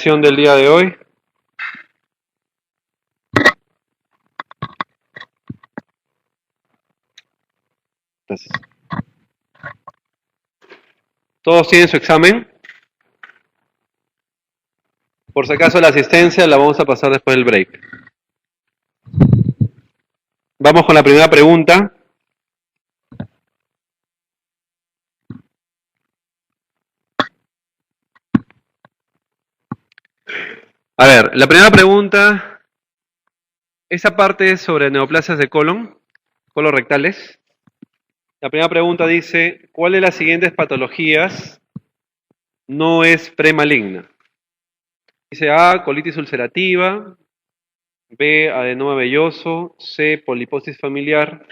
lección del día de hoy. Gracias. ¿Todos tienen su examen? Por si acaso la asistencia la vamos a pasar después del break. Vamos con la primera pregunta. A ver, la primera pregunta, esa parte es sobre neoplasias de colon rectales. La primera pregunta dice, ¿cuál de las siguientes patologías no es premaligna? Dice A, colitis ulcerativa, B, adenoma velloso, C, poliposis familiar,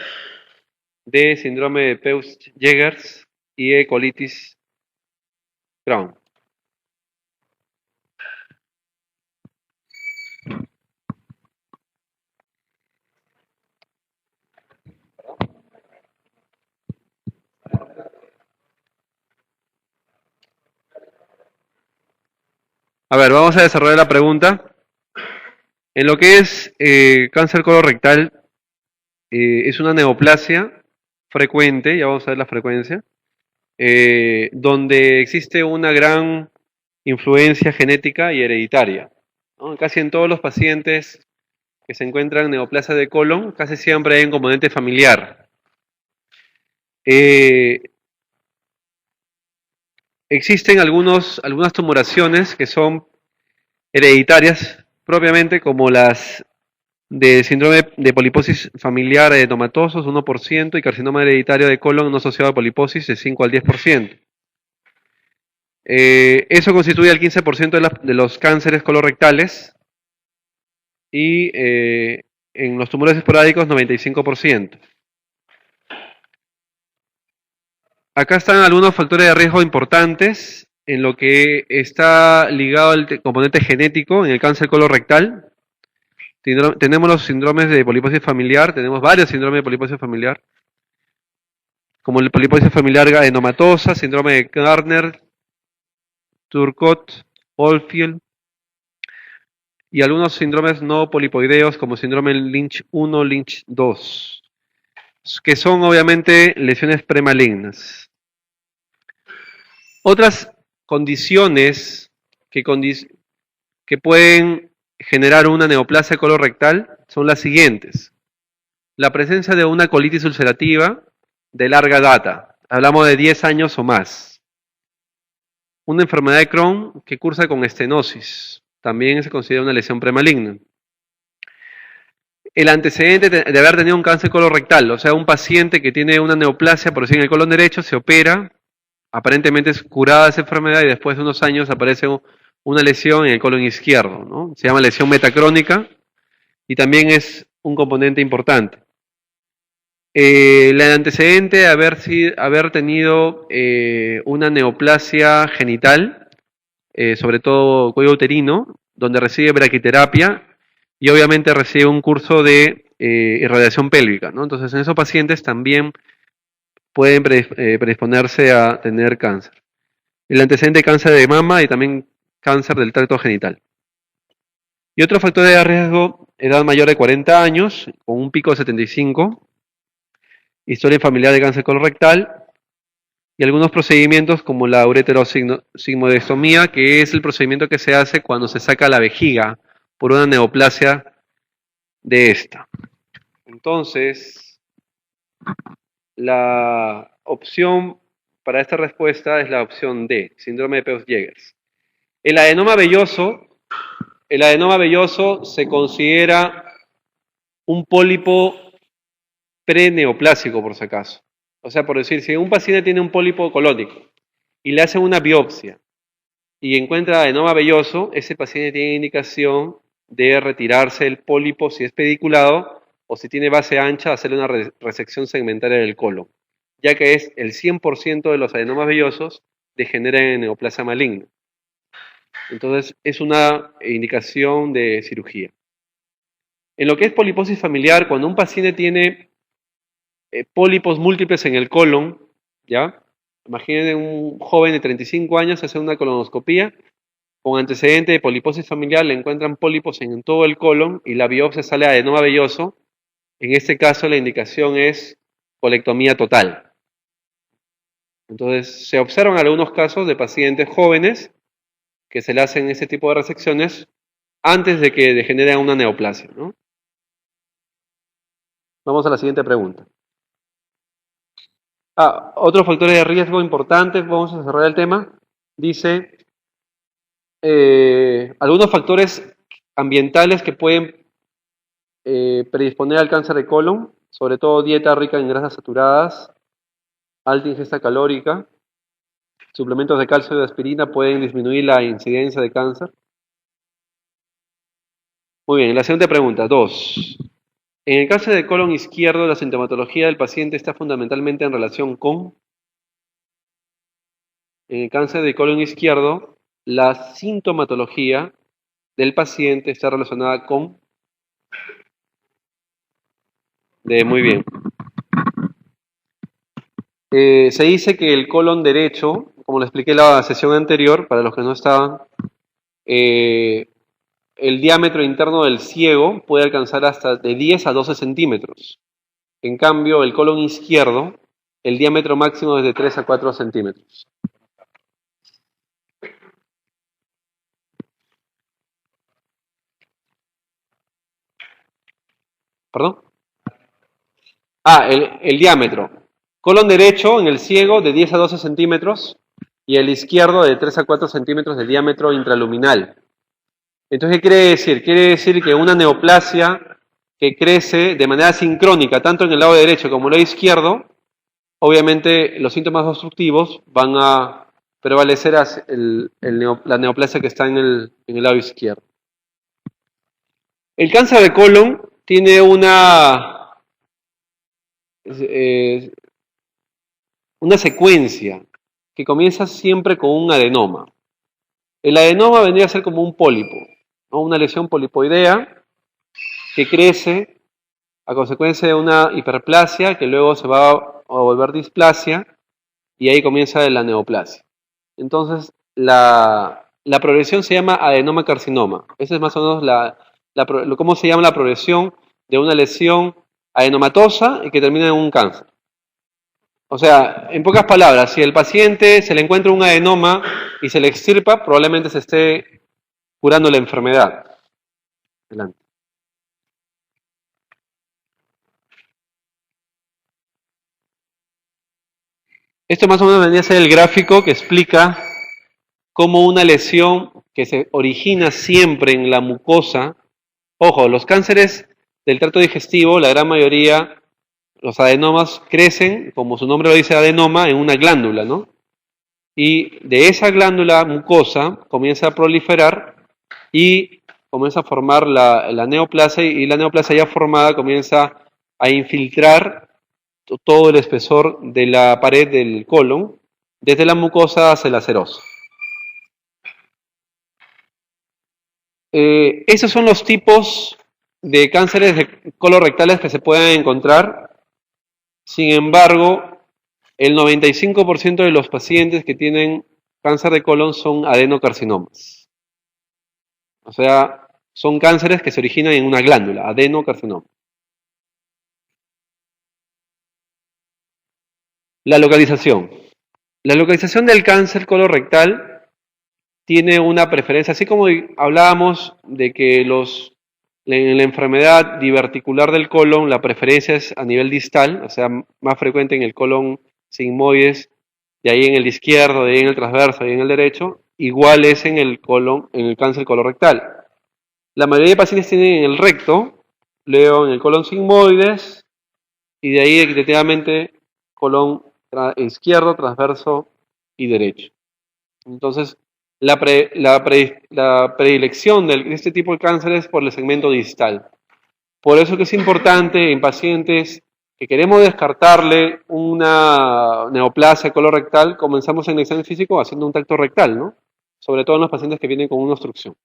D, síndrome de Peutz-Jeghers y E, colitis Crohn. A ver, vamos a desarrollar la pregunta. En lo que es cáncer colorectal, es una neoplasia frecuente, ya vamos a ver la frecuencia, donde existe una gran influencia genética y hereditaria, ¿no? Casi en todos los pacientes que se encuentran en neoplasia de colon, casi siempre hay un componente familiar. Existen algunas tumoraciones que son hereditarias propiamente, como las de síndrome de poliposis familiar adenomatosos 1% y carcinoma hereditario de colon no asociado a poliposis de 5 al 10%. Eso constituye el 15% de los cánceres colorectales y en los tumores esporádicos 95%. Acá están algunos factores de riesgo importantes en lo que está ligado al componente genético en el cáncer colorectal. Tenemos los síndromes de poliposis familiar, tenemos varios síndromes de poliposis familiar, como el poliposis familiar adenomatosa, síndrome de Gardner, Turcot, Oldfield, y algunos síndromes no polipoideos como síndrome Lynch 1, Lynch 2, que son obviamente lesiones premalignas. Otras condiciones que pueden generar una neoplasia colorectal son las siguientes. La presencia de una colitis ulcerativa de larga data, hablamos de 10 años o más. Una enfermedad de Crohn que cursa con estenosis, también se considera una lesión premaligna. El antecedente de haber tenido un cáncer colorectal, o sea, un paciente que tiene una neoplasia, por decir, en el colon derecho, se opera, aparentemente es curada esa enfermedad y después de unos años aparece una lesión en el colon izquierdo, ¿no? Se llama lesión metacrónica y también es un componente importante. El antecedente de haber tenido una neoplasia genital, sobre todo cuello uterino, donde recibe braquiterapia y obviamente recibe un curso de irradiación pélvica, ¿no? Entonces en esos pacientes también pueden predisponerse a tener cáncer. El antecedente de cáncer de mama y también cáncer del tracto genital. Y otro factor de riesgo, edad mayor de 40 años, con un pico de 75, historia familiar de cáncer colorectal, y algunos procedimientos como la ureterosigmoidectomía, que es el procedimiento que se hace cuando se saca la vejiga por una neoplasia de esta. Entonces, la opción para esta respuesta es la opción D, síndrome de Peutz-Jeghers. El adenoma velloso se considera un pólipo preneoplásico, por si acaso. O sea, por decir, si un paciente tiene un pólipo colónico y le hacen una biopsia y encuentra adenoma velloso, ese paciente tiene indicación de retirarse el pólipo si es pediculado o si tiene base ancha, hacerle una resección segmentaria del colon, ya que es el 100% de los adenomas vellosos degeneran en neoplasia maligna. Entonces, es una indicación de cirugía. En lo que es poliposis familiar, cuando un paciente tiene pólipos múltiples en el colon, ¿ya? Imaginen un joven de 35 años hacer una colonoscopía con antecedente de poliposis familiar le encuentran pólipos en todo el colon y la biopsia sale adenoma velloso, en este caso la indicación es colectomía total. Entonces, se observan algunos casos de pacientes jóvenes que se le hacen ese tipo de resecciones antes de que degenere una neoplasia, ¿no? Vamos a la siguiente pregunta. Otros factores de riesgo importantes, vamos a desarrollar el tema. Dice, algunos factores ambientales que pueden predisponer al cáncer de colon, sobre todo dieta rica en grasas saturadas, alta ingesta calórica, suplementos de calcio y de aspirina pueden disminuir la incidencia de cáncer. Muy bien, la siguiente pregunta, 2. En el cáncer de colon izquierdo, la sintomatología del paciente está fundamentalmente en relación con... En el cáncer de colon izquierdo, la sintomatología del paciente está relacionada con... Muy bien. Se dice que el colon derecho, como lo expliqué en la sesión anterior, para los que no estaban, el diámetro interno del ciego puede alcanzar hasta de 10 a 12 centímetros. En cambio, el colon izquierdo, el diámetro máximo es de 3 a 4 centímetros. ¿Perdón? El diámetro. Colon derecho en el ciego de 10 a 12 centímetros y el izquierdo de 3 a 4 centímetros de diámetro intraluminal. Entonces, ¿qué quiere decir? Quiere decir que una neoplasia que crece de manera sincrónica, tanto en el lado derecho como en el lado izquierdo, obviamente los síntomas obstructivos van a prevalecer hacia la neoplasia que está en el lado izquierdo. El cáncer de colon tiene una secuencia que comienza siempre con un adenoma. El adenoma vendría a ser como un pólipo, ¿no? Una lesión polipoidea que crece a consecuencia de una hiperplasia que luego se va a volver displasia y ahí comienza la neoplasia. Entonces, la progresión se llama adenoma carcinoma. Esa es más o menos cómo se llama la progresión de una lesión adenomatosa y que termina en un cáncer. O sea, en pocas palabras, si el paciente se le encuentra un adenoma y se le extirpa, probablemente se esté curando la enfermedad. Adelante. Esto más o menos vendría a ser el gráfico que explica cómo una lesión que se origina siempre en la mucosa, ojo, los cánceres del tracto digestivo, la gran mayoría, los adenomas crecen, como su nombre lo dice, adenoma, en una glándula, ¿no? Y de esa glándula mucosa comienza a proliferar y comienza a formar la neoplasia, y la neoplasia ya formada comienza a infiltrar todo el espesor de la pared del colon, desde la mucosa hacia la serosa. Esos son los tipos de cánceres de colorectales que se pueden encontrar. Sin embargo, el 95% de los pacientes que tienen cáncer de colon son adenocarcinomas. O sea, son cánceres que se originan en una glándula, adenocarcinoma. La localización. La localización del cáncer colorectal tiene una preferencia, así como hablábamos de que en la enfermedad diverticular del colon, la preferencia es a nivel distal, o sea, más frecuente en el colon sigmoides, de ahí en el izquierdo, de ahí en el transverso, de ahí en el derecho, igual es en el colon, en el cáncer colorectal. La mayoría de pacientes tienen en el recto, luego en el colon sigmoides, y de ahí definitivamente colon izquierdo, transverso y derecho. Entonces, la predilección de este tipo de cáncer es por el segmento distal. Por eso que es importante en pacientes que queremos descartarle una neoplasia colorectal, comenzamos en el examen físico haciendo un tacto rectal, ¿no? Sobre todo en los pacientes que vienen con una obstrucción.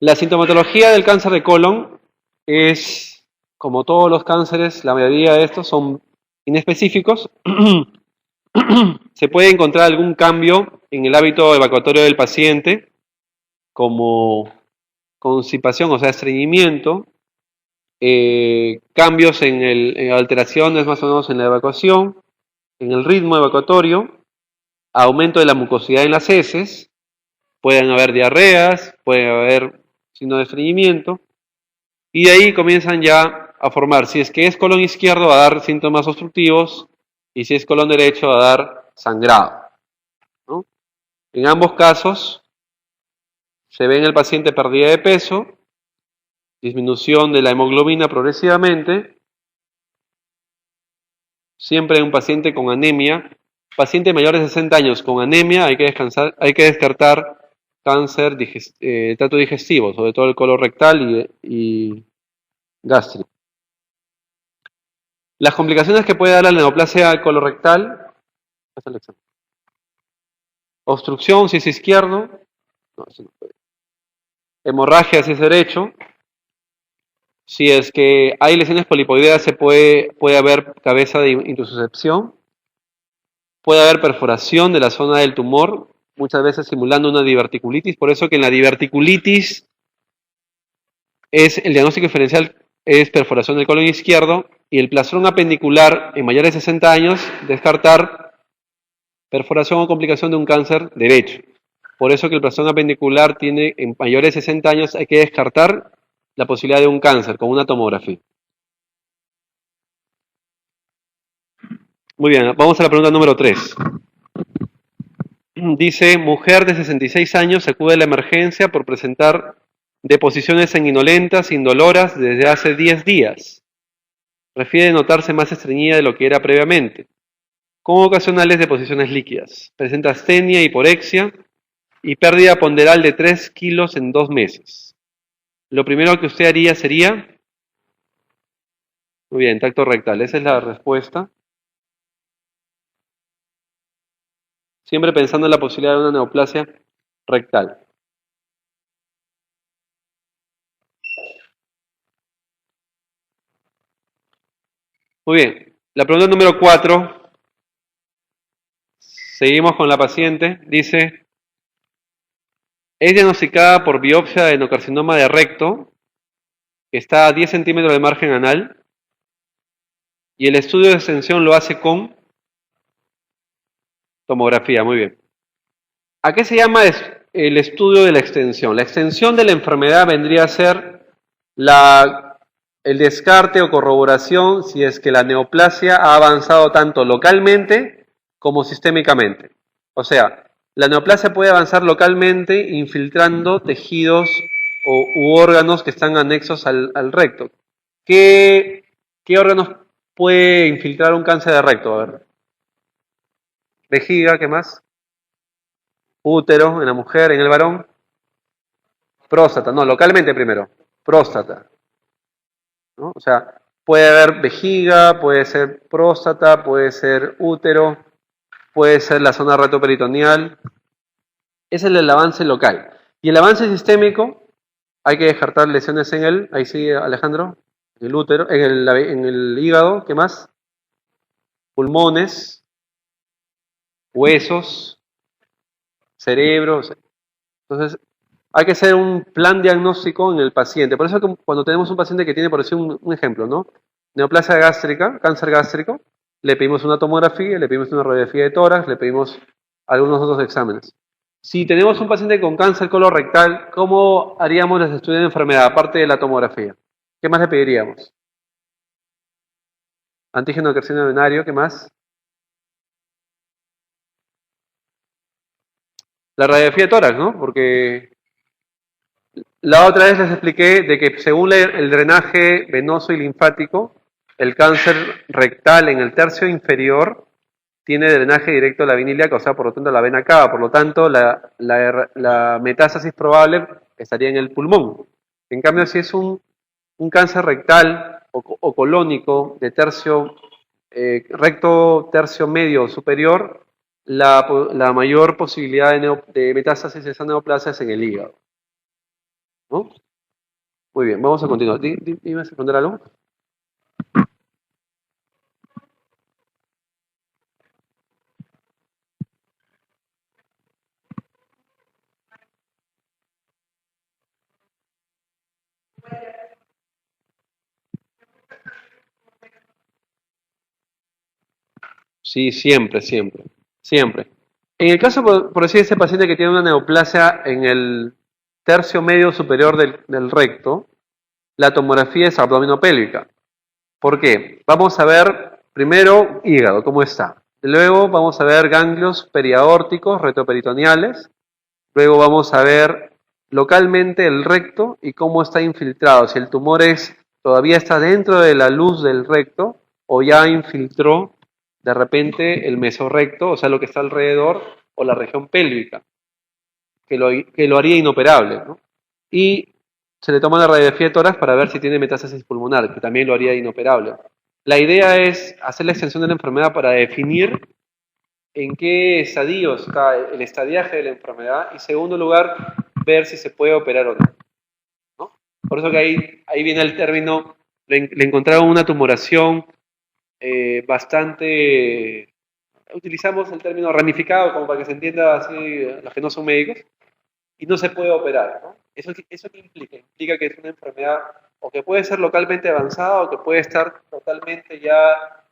La sintomatología del cáncer de colon es, como todos los cánceres, la mayoría de estos son inespecíficos. Se puede encontrar algún cambio en el hábito evacuatorio del paciente, como constipación, o sea, estreñimiento, cambios en alteraciones más o menos en la evacuación, en el ritmo evacuatorio, aumento de la mucosidad en las heces, pueden haber diarreas, puede haber signo de estreñimiento, y de ahí comienzan ya a formar, si es que es colon izquierdo, va a dar síntomas obstructivos, y si es colon derecho, va a dar sangrado, ¿no? En ambos casos, se ve en el paciente pérdida de peso, disminución de la hemoglobina progresivamente, siempre en un paciente con anemia, paciente mayor de 60 años con anemia, hay que descartar cáncer trato digestivo, sobre todo el colon rectal y gástrico. Las complicaciones que puede dar la neoplasia colorectal, obstrucción si es izquierdo, no, eso no puede. Hemorragia si es derecho, si es que hay lesiones polipoideas puede haber cabeza de intususcepción, puede haber perforación de la zona del tumor, muchas veces simulando una diverticulitis, por eso que en la diverticulitis el diagnóstico diferencial es perforación del colon izquierdo y el plastrón apendicular en mayores de 60 años, descartar perforación o complicación de un cáncer derecho. Por eso que el plastrón apendicular tiene en mayores de 60 años hay que descartar la posibilidad de un cáncer con una tomografía. Muy bien, vamos a la pregunta número 3. Dice, mujer de 66 años acude a la emergencia por presentar deposiciones sanguinolentas indoloras desde hace 10 días. Refiere notarse más estreñida de lo que era previamente. Con ocasionales deposiciones líquidas. Presenta astenia, hiporexia y pérdida ponderal de 3 kilos en 2 meses. Lo primero que usted haría sería... Muy bien, tacto rectal. Esa es la respuesta. Siempre pensando en la posibilidad de una neoplasia rectal. Muy bien. La pregunta número 4. Seguimos con la paciente. Dice, es diagnosticada por biopsia de adenocarcinoma de recto, que está a 10 centímetros de margen anal, y el estudio de extensión lo hace con tomografía. Muy bien. ¿A qué se llama el estudio de la extensión? La extensión de la enfermedad vendría a ser el descarte o corroboración si es que la neoplasia ha avanzado tanto localmente como sistémicamente. O sea, la neoplasia puede avanzar localmente infiltrando tejidos u órganos que están anexos al recto. ¿Qué órganos puede infiltrar un cáncer de recto? A ver. Vejiga, ¿qué más? Útero en la mujer, en el varón. Próstata, no, localmente primero. Próstata, ¿no? O sea, puede haber vejiga, puede ser próstata, puede ser útero, puede ser la zona rectoperitoneal. Ese es el avance local. Y el avance sistémico, hay que descartar lesiones en él. Ahí sigue Alejandro. En el útero, en el hígado, ¿qué más? Pulmones, huesos, cerebro. Entonces, hay que hacer un plan diagnóstico en el paciente. Por eso que cuando tenemos un paciente que tiene, por decir un ejemplo, ¿no? Neoplasia gástrica, cáncer gástrico, le pedimos una tomografía, le pedimos una radiografía de tórax, le pedimos algunos otros exámenes. Si tenemos un paciente con cáncer colorectal, ¿cómo haríamos los estudios de enfermedad, aparte de la tomografía? ¿Qué más le pediríamos? Antígeno de carcinoma urinario, ¿qué más? La radiografía de tórax, ¿no? Porque la otra vez les expliqué de que según el drenaje venoso y linfático, el cáncer rectal en el tercio inferior tiene drenaje directo a la vena ilíaca, o sea, por lo tanto la vena cava, por lo tanto la metástasis probable estaría en el pulmón. En cambio, si es un cáncer rectal o colónico de recto tercio medio superior, la mayor posibilidad de metástasis de esa neoplasia es en el hígado, ¿no? Muy bien, vamos a continuar. ¿Dime a responder algo? Sí, siempre, siempre, siempre. En el caso, por decir, ese paciente que tiene una neoplasia en el tercio medio superior del recto, la tomografía es abdominopélvica. ¿Por qué? Vamos a ver primero hígado, cómo está. Luego vamos a ver ganglios periaórticos, retroperitoneales. Luego vamos a ver localmente el recto y cómo está infiltrado. Si el tumor todavía está dentro de la luz del recto o ya infiltró de repente el mesorrecto, o sea, lo que está alrededor, o la región pélvica, que lo haría inoperable, ¿no? Y se le toma la radiografía de tórax para ver si tiene metástasis pulmonar, que también lo haría inoperable. La idea es hacer la extensión de la enfermedad para definir en qué estadio está el estadiaje de la enfermedad y, en segundo lugar, ver si se puede operar o no, ¿no? Por eso que ahí viene el término, le encontraron una tumoración bastante, utilizamos el término ramificado como para que se entienda así los que no son médicos, y no se puede operar, ¿no? ¿Eso qué implica? Implica que es una enfermedad o que puede ser localmente avanzada o que puede estar totalmente ya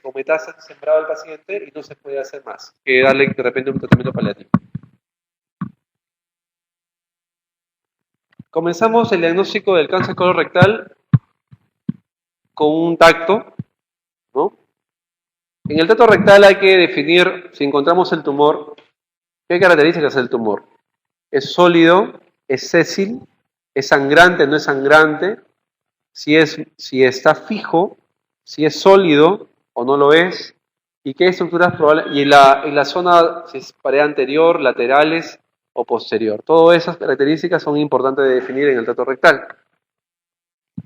con metástasis sembrado el paciente y no se puede hacer más que darle de repente un tratamiento paliativo. Comenzamos el diagnóstico del cáncer colorectal con un tacto, ¿no? En el tacto rectal hay que definir, si encontramos el tumor, qué características es el tumor. ¿Es sólido? ¿Es sésil? ¿Es sangrante? ¿No es sangrante? Si está fijo, si es sólido o no lo es, y qué estructuras probables, y la zona, si es pared anterior, laterales o posterior. Todas esas características son importantes de definir en el tracto rectal.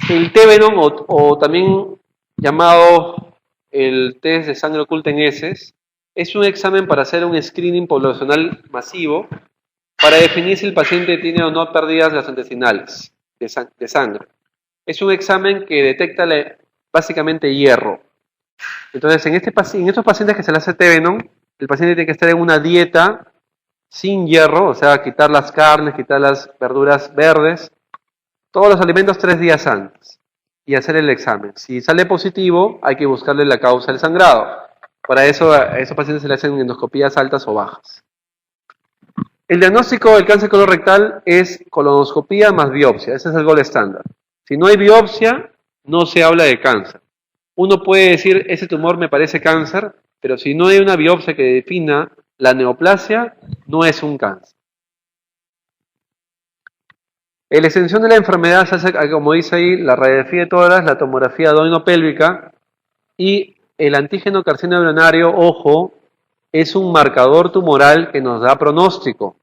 El T-Venom, o también llamado el test de sangre oculta en heces, es un examen para hacer un screening poblacional masivo para definir si el paciente tiene o no pérdidas gastrointestinales de sangre. Es un examen que detecta básicamente hierro. Entonces, en estos pacientes que se le hace T-Venom, el paciente tiene que estar en una dieta sin hierro, o sea, quitar las carnes, quitar las verduras verdes, todos los alimentos 3 días antes y hacer el examen. Si sale positivo, hay que buscarle la causa del sangrado. Para eso, a esos pacientes se le hacen endoscopías altas o bajas. El diagnóstico del cáncer colorectal es colonoscopía más biopsia. Ese es el gold estándar. Si no hay biopsia, no se habla de cáncer. Uno puede decir, ese tumor me parece cáncer, pero si no hay una biopsia que defina la neoplasia, no es un cáncer. La extensión de la enfermedad se hace, como dice ahí, la radiografía de tórax, la tomografía abdominopélvica y el antígeno carcinoma embrionario, ojo, es un marcador tumoral que nos da pronóstico.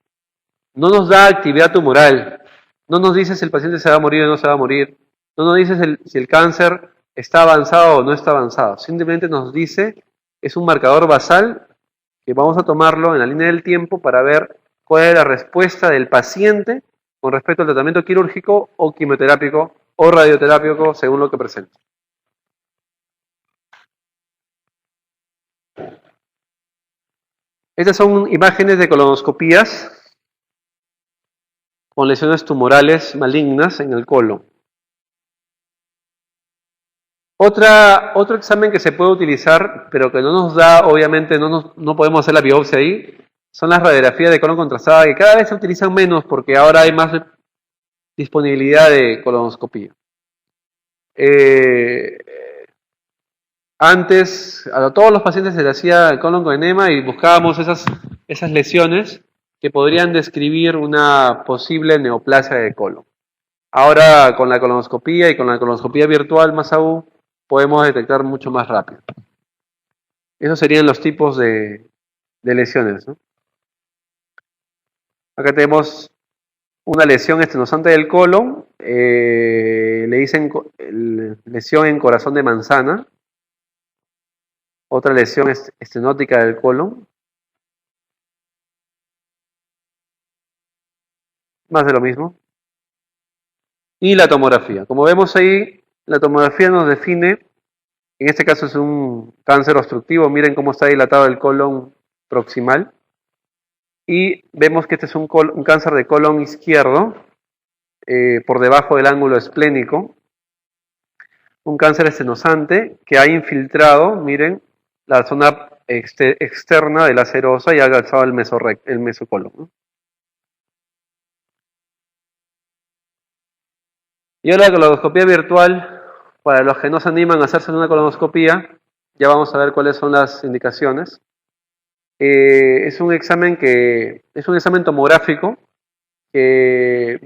No nos da actividad tumoral. No nos dice si el paciente se va a morir o no se va a morir. No nos dice si el cáncer está avanzado o no está avanzado. Simplemente nos dice, es un marcador basal que vamos a tomarlo en la línea del tiempo para ver cuál es la respuesta del paciente con respecto al tratamiento quirúrgico o quimioterápico o radioterápico según lo que presente. Estas son imágenes de colonoscopías con lesiones tumorales malignas en el colon. Otro examen que se puede utilizar, pero que no nos da, obviamente no podemos hacer la biopsia ahí, son las radiografías de colon contrastada, que cada vez se utilizan menos porque ahora hay más disponibilidad de colonoscopía. Antes, a todos los pacientes se les hacía el colon con enema y buscábamos esas lesiones que podrían describir una posible neoplasia de colon. Ahora, con la colonoscopía y con la colonoscopía virtual más aún, podemos detectar mucho más rápido. Esos serían los tipos de lesiones, ¿no? Acá tenemos una lesión estenosante del colon, le dicen lesión en corazón de manzana. Otra lesión estenótica del colon. Más de lo mismo. Y la tomografía. Como vemos ahí, la tomografía nos define, en este caso es un cáncer obstructivo, miren cómo está dilatado el colon proximal. Y vemos que este es un cáncer de colon izquierdo, por debajo del ángulo esplénico. Un cáncer estenosante que ha infiltrado, miren, la zona externa de la serosa y ha alzado el mesocolon, ¿no? Y ahora la coloscopía virtual, para los que no se animan a hacerse una colonoscopía, ya vamos a ver cuáles son las indicaciones. Es un examen tomográfico que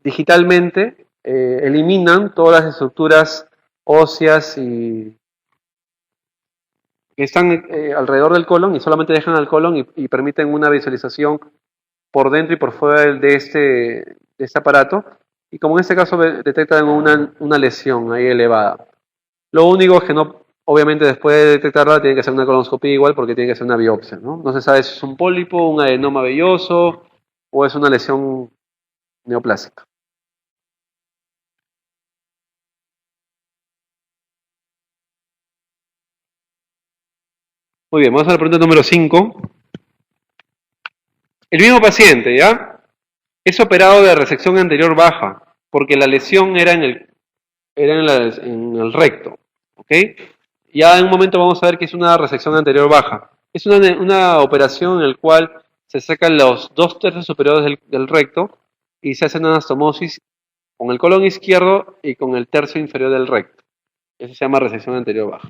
digitalmente eliminan todas las estructuras óseas que están alrededor del colon y solamente dejan al colon y permiten una visualización por dentro y por fuera de este aparato. Y como en este caso detectan una lesión ahí elevada. Lo único es que no, obviamente después de detectarla tiene que hacer una colonoscopia igual porque tiene que hacer una biopsia, ¿no? No se sabe si es un pólipo, un adenoma velloso o es una lesión neoplásica. Muy bien, vamos a la pregunta número 5. El mismo paciente, ¿ya? Es operado de resección anterior baja porque la lesión era en el recto, ¿ok? Ya en un momento vamos a ver que es una resección anterior baja. Es una operación en la cual se sacan los 2/3 superiores del recto y se hace una anastomosis con el colon izquierdo y con el tercio inferior del recto. Eso se llama resección anterior baja.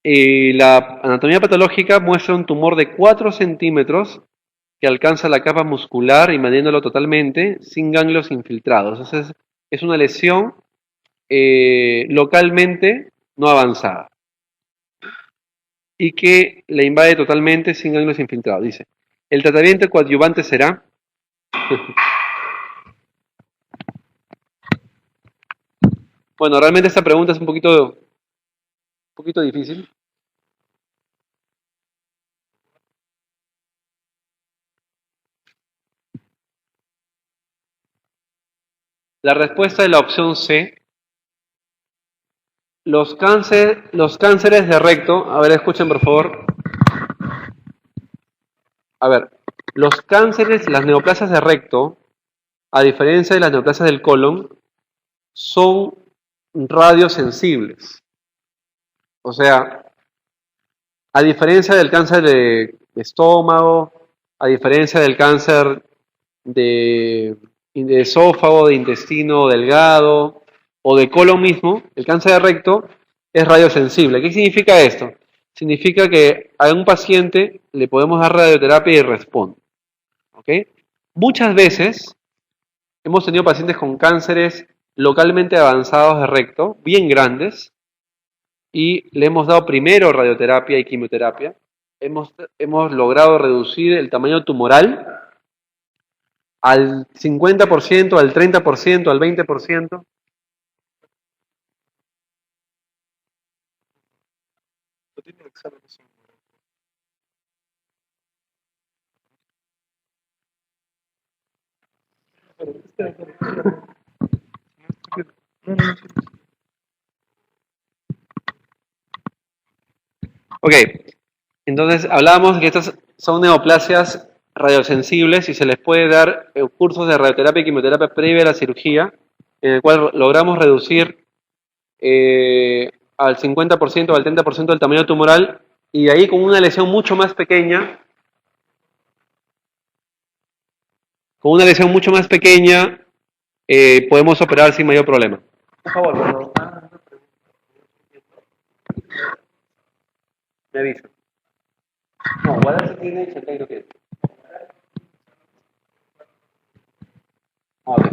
La anatomía patológica muestra un tumor de 4 centímetros que alcanza la capa muscular invadiéndolo totalmente sin ganglios infiltrados. Entonces es una lesión localmente no avanzada y que la invade totalmente sin ganglios infiltrados. Dice, el tratamiento coadyuvante será... Bueno, realmente esta pregunta es un poquito difícil. La respuesta es la opción C. Los cánceres de recto, a ver, escuchen por favor. A ver, los cánceres, las neoplasias de recto, a diferencia de las neoplasias del colon, son radiosensibles. O sea, a diferencia del cáncer de estómago, a diferencia del cáncer de esófago, de intestino delgado o de colon mismo, el cáncer de recto es radiosensible. ¿Qué significa esto? Significa que a un paciente le podemos dar radioterapia y responde. ¿Ok? Muchas veces hemos tenido pacientes con cánceres localmente avanzados de recto, bien grandes, y le hemos dado primero radioterapia y quimioterapia. Hemos logrado reducir el tamaño tumoral al 50%, al 30%, al 20%. Ok, entonces hablábamos que estas son neoplasias radiosensibles y se les puede dar cursos de radioterapia y quimioterapia previa a la cirugía, en el cual logramos reducir al 50% o al 30% del tamaño tumoral y de ahí con una lesión mucho más pequeña, podemos operar sin mayor problema. Por favor, cuando me avisa. No, Wallace tiene 80 creo que es. Ok.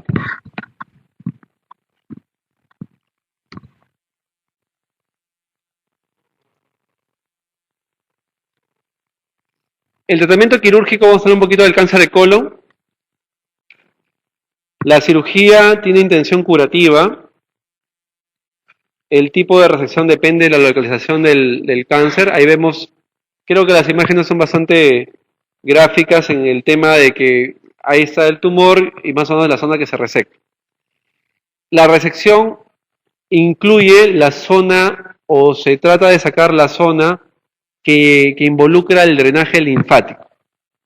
El tratamiento quirúrgico, vamos a hablar un poquito del cáncer de colon. La cirugía tiene intención curativa. El tipo de resección depende de la localización del cáncer. Ahí vemos, creo que las imágenes son bastante gráficas en el tema de que ahí está el tumor y más o menos la zona que se reseca. La resección incluye la zona o se trata de sacar la zona que involucra el drenaje linfático.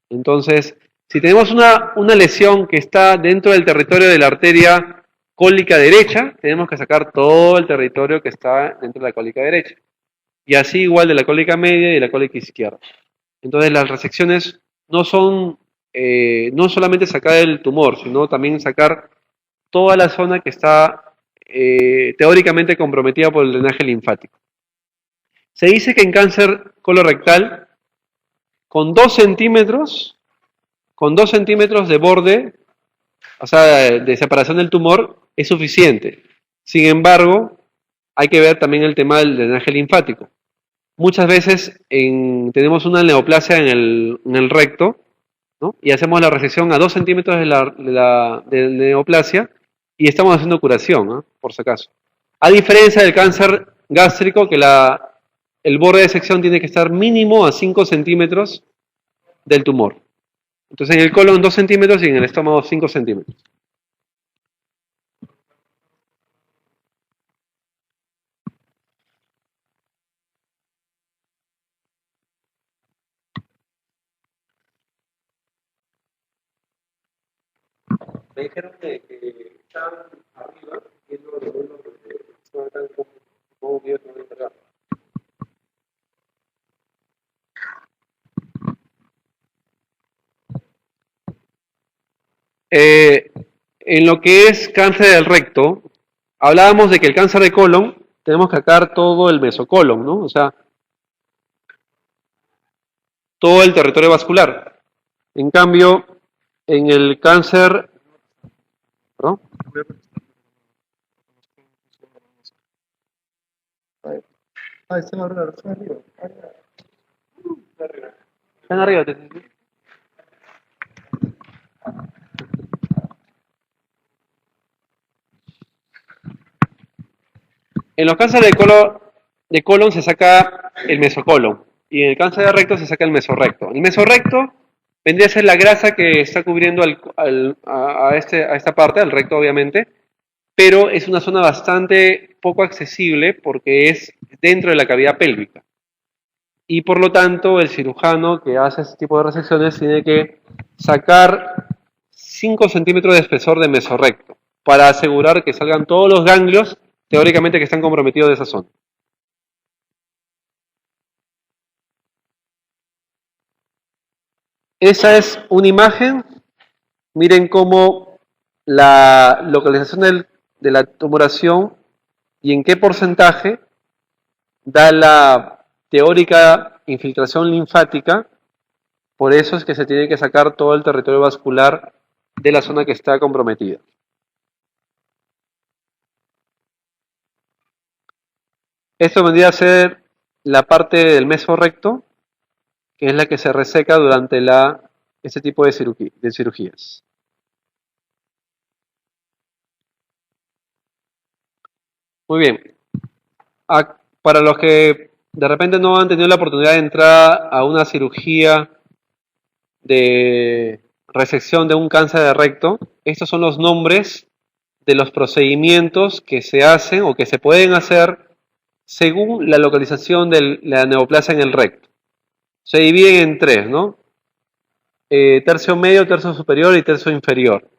Entonces, si tenemos una lesión que está dentro del territorio de la arteria cólica derecha, tenemos que sacar todo el territorio que está dentro de la cólica derecha. Y así igual de la cólica media y de la cólica izquierda. Entonces las resecciones no son, no solamente sacar el tumor, sino también sacar toda la zona que está teóricamente comprometida por el drenaje linfático. Se dice que en cáncer colorectal, con 2 centímetros, de borde, o sea, de separación del tumor, es suficiente. Sin embargo, hay que ver también el tema del drenaje linfático. Muchas veces tenemos una neoplasia en el recto, ¿no? Y hacemos la resección a 2 centímetros de neoplasia y estamos haciendo curación, ¿no? Por si acaso. A diferencia del cáncer gástrico, que el borde de sección tiene que estar mínimo a 5 centímetros del tumor. Entonces en el colon 2 centímetros y en el estómago 5 centímetros. Me dijeron que estaban arriba viendo los vuelos que estaban como que no entregar. En lo que es cáncer del recto, hablábamos de que el cáncer de colon tenemos que sacar todo el mesocolon, ¿no? O sea, todo el territorio vascular. En cambio, en el cáncer, ¿no? Están arriba, están arriba. Están arriba. En los cánceres de colon se saca el mesocolon y en el cáncer de recto se saca el mesorrecto. El mesorrecto vendría a ser la grasa que está cubriendo a esta parte, al recto obviamente, pero es una zona bastante poco accesible porque es dentro de la cavidad pélvica. Y por lo tanto el cirujano que hace este tipo de resecciones tiene que sacar 5 centímetros de espesor de mesorrecto para asegurar que salgan todos los ganglios teóricamente que están comprometidos de esa zona. Esa es una imagen. Miren cómo la localización de la tumoración y en qué porcentaje da la teórica infiltración linfática. Por eso es que se tiene que sacar todo el territorio vascular de la zona que está comprometida. Esto vendría a ser la parte del mesorrecto, que es la que se reseca durante este tipo de cirugías. Muy bien. Para los que de repente no han tenido la oportunidad de entrar a una cirugía de resección de un cáncer de recto, estos son los nombres de los procedimientos que se hacen o que se pueden hacer según la localización de la neoplasia en el recto. Se dividen en 3, ¿no? Tercio medio, tercio superior y tercio inferior.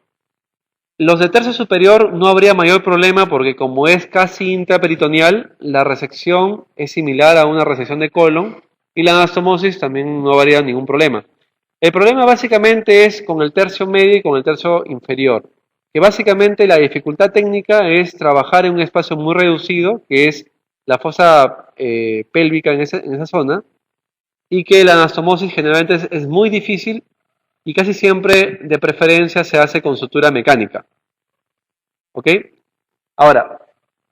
Los de tercio superior no habría mayor problema porque como es casi intraperitoneal, la resección es similar a una resección de colon y la anastomosis también no habría ningún problema. El problema básicamente es con el tercio medio y con el tercio inferior, que básicamente la dificultad técnica es trabajar en un espacio muy reducido, que es la fosa pélvica en esa zona, y que la anastomosis generalmente es muy difícil y casi siempre de preferencia se hace con sutura mecánica. ¿Ok? Ahora,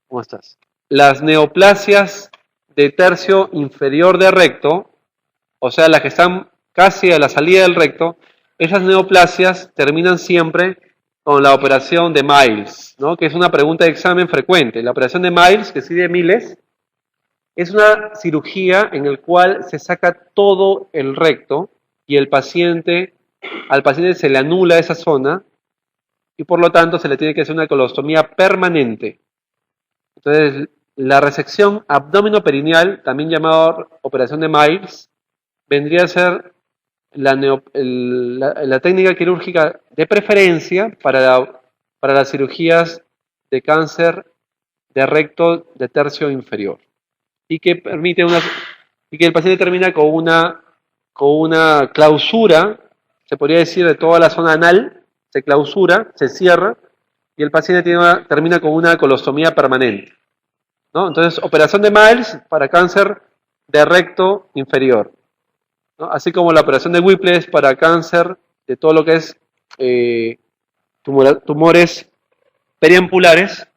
¿cómo estás? Las neoplasias de tercio inferior de recto, o sea, las que están casi a la salida del recto, esas neoplasias terminan siempre con la operación de Miles, ¿no? Que es una pregunta de examen frecuente. La operación de Miles, que sigue Miles, es una cirugía en la cual se saca todo el recto y al paciente se le anula esa zona y por lo tanto se le tiene que hacer una colostomía permanente. Entonces, la resección abdominoperineal, también llamada operación de Miles, vendría a ser la técnica quirúrgica de preferencia para las cirugías de cáncer de recto de tercio inferior y que permite y que el paciente termina con una clausura, se podría decir, de toda la zona anal, se clausura, se cierra y el paciente termina con una colostomía permanente, ¿no? Entonces, operación de Miles para cáncer de recto inferior, ¿no? Así como la operación de Whipple para cáncer de todo lo que es tumores periampulares,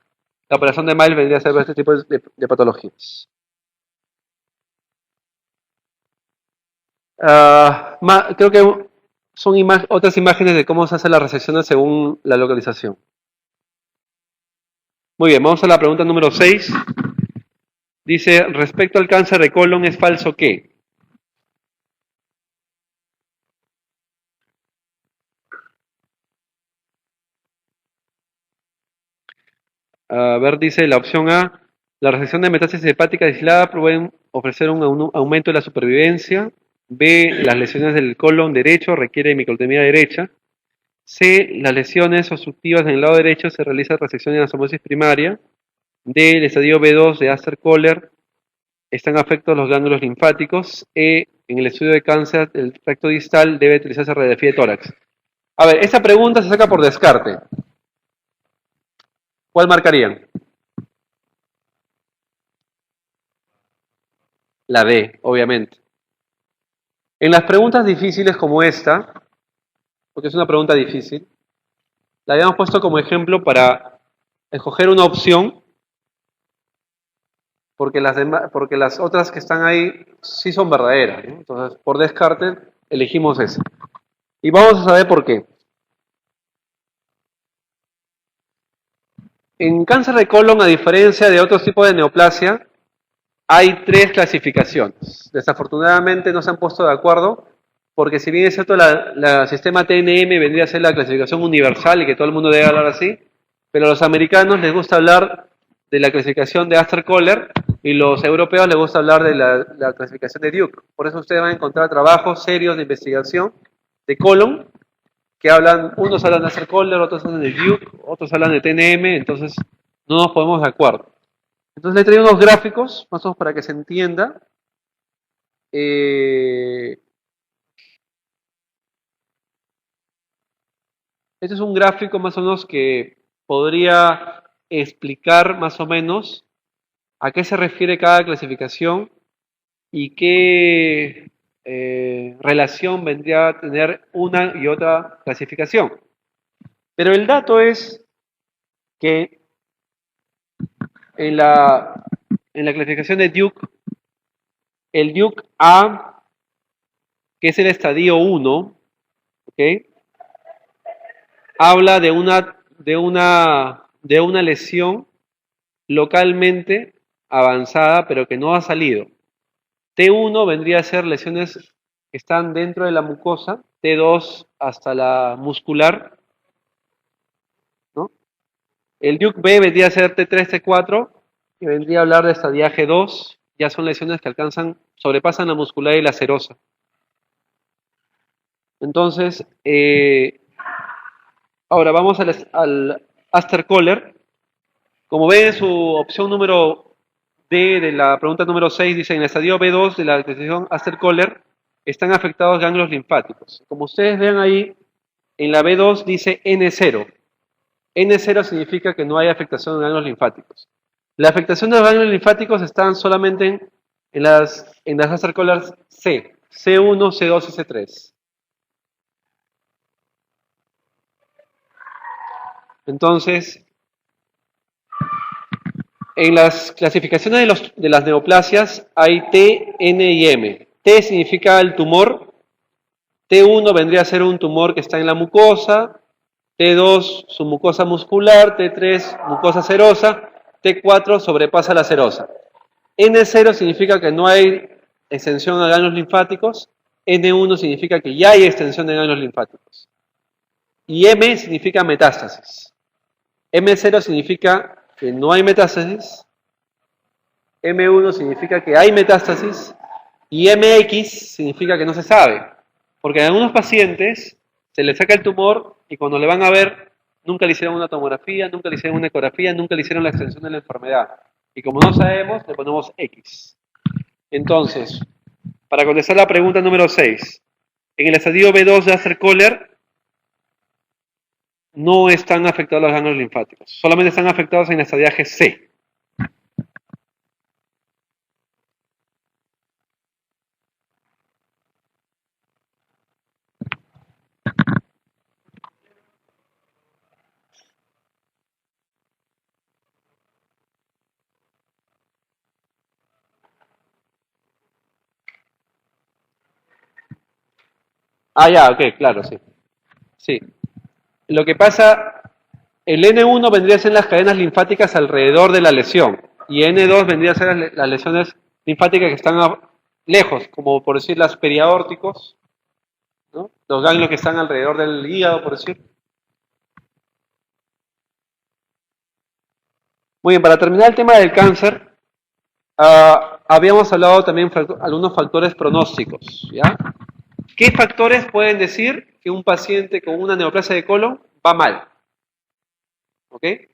la operación de Miles vendría a ser para este tipo de patologías. Creo que son otras imágenes de cómo se hace la resección según la localización. Muy bien, vamos a la pregunta número 6. Dice, respecto al cáncer de colon, ¿es falso qué? A ver, dice la opción A, la resección de metástasis hepática aislada pueden ofrecer un aumento de la supervivencia. B, las lesiones del colon derecho requieren microtomía derecha. C, las lesiones obstructivas en el lado derecho se realiza resección en anastomosis primaria. D, el estadio B2 de Astor-Kohler están afectados los ganglios linfáticos. E, en el estudio de cáncer del recto distal debe utilizarse radiografía de tórax. A ver, esta pregunta se saca por descarte. ¿Cuál marcarían? La D, obviamente. En las preguntas difíciles como esta, porque es una pregunta difícil, la habíamos puesto como ejemplo para escoger una opción, porque las otras que están ahí sí son verdaderas, ¿no? Entonces, por descarte, elegimos esa. Y vamos a saber por qué. En cáncer de colon, a diferencia de otros tipos de neoplasia, hay 3 clasificaciones. Desafortunadamente no se han puesto de acuerdo, porque si bien es cierto, la sistema TNM vendría a ser la clasificación universal y que todo el mundo debe hablar así, pero a los americanos les gusta hablar de la clasificación de Astor-Kohler y los europeos les gusta hablar de la clasificación de Duke. Por eso ustedes van a encontrar trabajos serios de investigación de colon que unos hablan de Astor-Kohler, otros hablan de Duke, otros hablan de TNM, entonces no nos ponemos de acuerdo. Entonces le he traído unos gráficos, más o menos para que se entienda. Este es un gráfico más o menos que podría explicar más o menos a qué se refiere cada clasificación y qué relación vendría a tener una y otra clasificación. Pero el dato es que en la clasificación de Duke, el Duke A, que es el estadio 1, ¿ok?, habla de una lesión localmente avanzada, pero que no ha salido. T1 vendría a ser lesiones que están dentro de la mucosa, T2 hasta la muscular, ¿no? El Duke B vendría a ser T3, T4, y vendría a hablar de estadiaje 2, ya son lesiones que sobrepasan la muscular y la serosa. Entonces, ahora vamos al Astor-Kohler. Como ven, su opción número D de la pregunta número 6 dice, en el estadio B2 de la clasificación Astor-Kohler están afectados ganglios linfáticos. Como ustedes ven ahí, en la B2 dice N0. N0 significa que no hay afectación de ganglios linfáticos. La afectación de los ganglios linfáticos están solamente en las Astor-Kohler C, C1, C2 y C3. Entonces, en las clasificaciones de las neoplasias hay T, N y M. T significa el tumor. T1 vendría a ser un tumor que está en la mucosa. T2, su mucosa muscular. T3, mucosa serosa. T4, sobrepasa la serosa. N0 significa que no hay extensión a ganglios linfáticos. N1 significa que ya hay extensión de ganglios linfáticos. Y M significa metástasis. M0 significa que no hay metástasis, M1 significa que hay metástasis y MX significa que no se sabe, porque en algunos pacientes se les saca el tumor y cuando le van a ver Nunca le hicieron una tomografía, nunca le hicieron una ecografía, nunca le hicieron la extensión de la enfermedad. Y como no sabemos, le ponemos X. Entonces, para contestar la pregunta número 6, en el estadio B2 de Aster-Kohler no están afectados los ganglios linfáticos, solamente están afectados en el estadiaje C. Ah, ya, ok, claro, sí. Sí. Lo que pasa, el N1 vendría a ser las cadenas linfáticas alrededor de la lesión y N2 vendría a ser las lesiones linfáticas que están lejos, como por decir las periaórticos, ¿no? Los ganglios que están alrededor del hígado, por decir. Muy bien, para terminar el tema del cáncer, habíamos hablado también de algunos factores pronósticos, ¿ya? ¿Qué factores pueden decir que un paciente con una neoplasia de colon va mal? ¿Ok? En